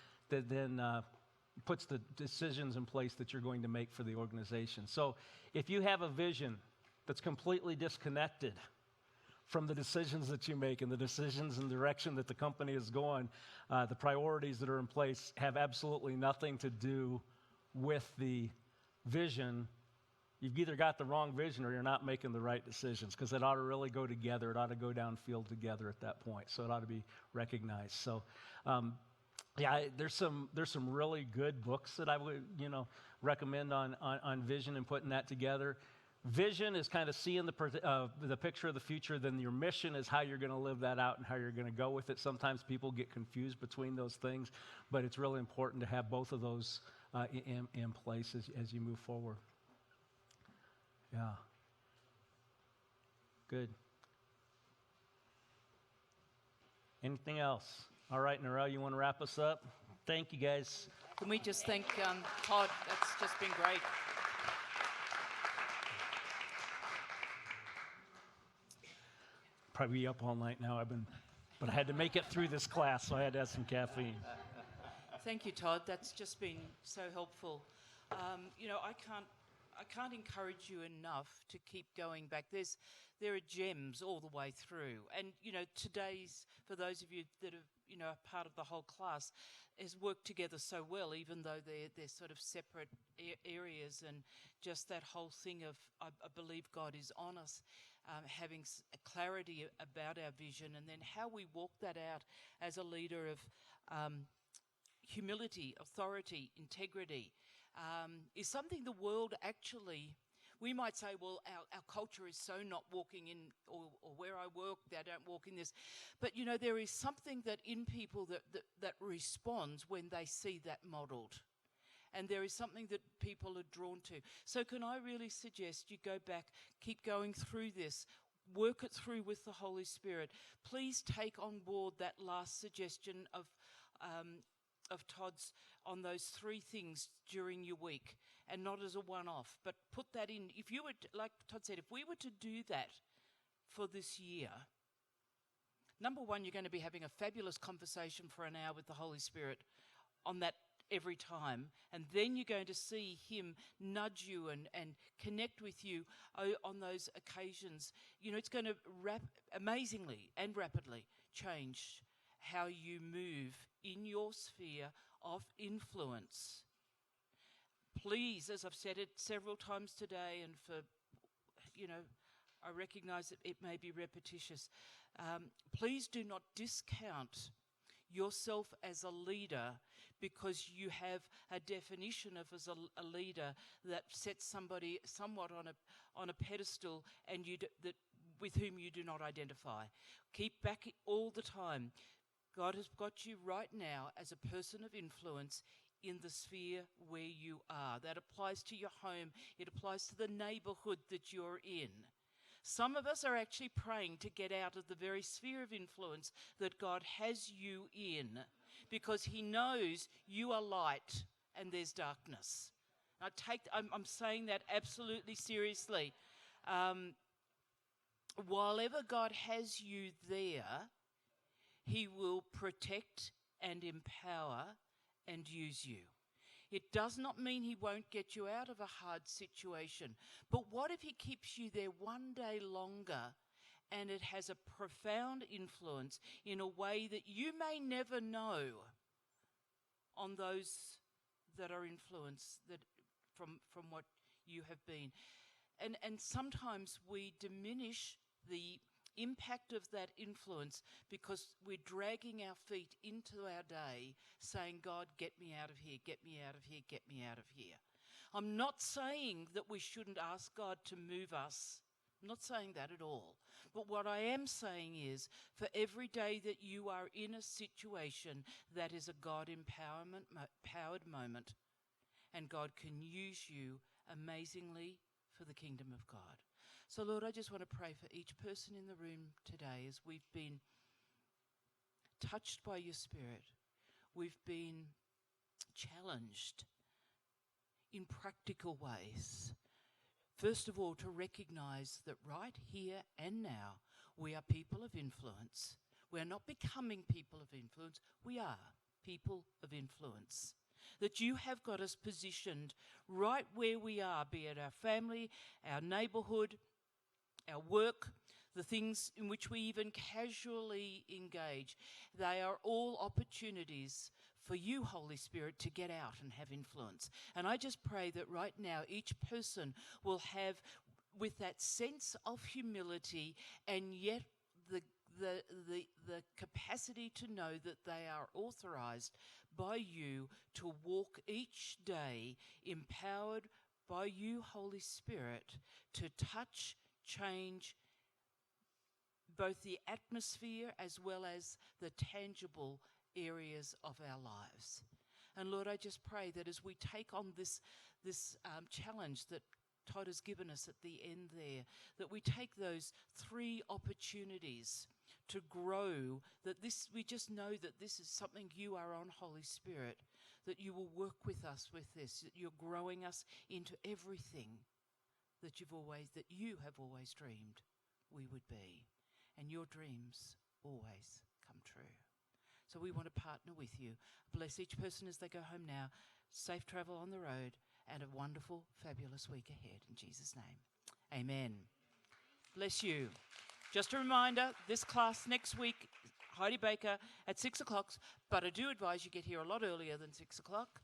puts the decisions in place that you're going to make for the organization. So if you have a vision that's completely disconnected from the decisions that you make and the decisions and direction that the company is going, the priorities that are in place have absolutely nothing to do with the vision, you've either got the wrong vision or you're not making the right decisions, because it ought to really go together. It ought to go downfield together at that point. So it ought to be recognized. So yeah, there's some really good books that I would recommend on vision and putting that together. Vision is kind of seeing the picture of the future. Then your mission is how you're going to live that out and how you're going to go with it. Sometimes people get confused between those things, but it's really important to have both of those in place as you move forward. Yeah. Good. Anything else? All right, Narelle, you want to wrap us up? Thank you, guys. Can we just thank Todd? That's just been great. Probably be up all night now. But I had to make it through this class, so I had to have some caffeine. Thank you, Todd. That's just been so helpful. I can't encourage you enough to keep going back. There are gems all the way through. And, today's, for those of you that are, part of the whole class, has worked together so well, even though they're sort of separate areas. And just that whole thing of, I believe God is on us, having a clarity about our vision, and then how we walk that out as a leader of humility, authority, integrity, is something the world actually, we might say, well, our culture is so not walking in, or where I work, they don't walk in this. But, there is something that in people that responds when they see that modelled. And there is something that people are drawn to. So can I really suggest you go back, keep going through this, work it through with the Holy Spirit. Please take on board that last suggestion of Todd's on those 3 things during your week, and not as a one-off, but put that in. If you were, like Todd said, if we were to do that for this year, number one, you're going to be having a fabulous conversation for an hour with the Holy Spirit on that every time, and then you're going to see him nudge you and connect with you on those occasions. It's going to amazingly and rapidly change how you move in your sphere of influence. please, as I've said it several times today, and for, I recognize that it may be repetitious. Please do not discount yourself as a leader because you have a definition of as a leader that sets somebody somewhat on a pedestal and that with whom you do not identify. Keep back all the time. God has got you right now as a person of influence in the sphere where you are. That applies to your home. It applies to the neighborhood that you're in. Some of us are actually praying to get out of the very sphere of influence that God has you in because he knows you are light and there's darkness. I'm saying that absolutely seriously. While ever God has you there, he will protect and empower and use you. It does not mean he won't get you out of a hard situation. But what if he keeps you there one day longer and it has a profound influence in a way that you may never know on those that are influenced from what you have been. And sometimes we diminish the impact of that influence because we're dragging our feet into our day saying, God, get me out of here, get me out of here, get me out of here. I'm not saying that we shouldn't ask God to move us. I'm not saying that at all. But what I am saying is, for every day that you are in a situation that is a God-empowered moment, and God can use you amazingly for the kingdom of God. So, Lord, I just want to pray for each person in the room today as we've been touched by your Spirit. We've been challenged in practical ways. First of all, to recognize that right here and now, we are people of influence. We're not becoming people of influence. We are people of influence. That you have got us positioned right where we are, be it our family, our neighborhood, our work, the things in which we even casually engage. They are all opportunities for you, Holy Spirit, to get out and have influence. And I just pray that right now each person will have, with that sense of humility and yet the capacity to know that they are authorized by you to walk each day empowered by you, Holy Spirit, to touch, change both the atmosphere as well as the tangible areas of our lives. And Lord, I just pray that as we take on this challenge that Todd has given us at the end there, that we take those 3 opportunities to grow, that we just know that this is something you are on, Holy Spirit, that you will work with us with this, that you're growing us into everything that you have always dreamed we would be. And your dreams always come true. So we want to partner with you. Bless each person as they go home now. Safe travel on the road and a wonderful, fabulous week ahead. In Jesus' name, amen. Bless you. Just a reminder, this class next week, Heidi Baker at 6 o'clock, but I do advise you get here a lot earlier than 6 o'clock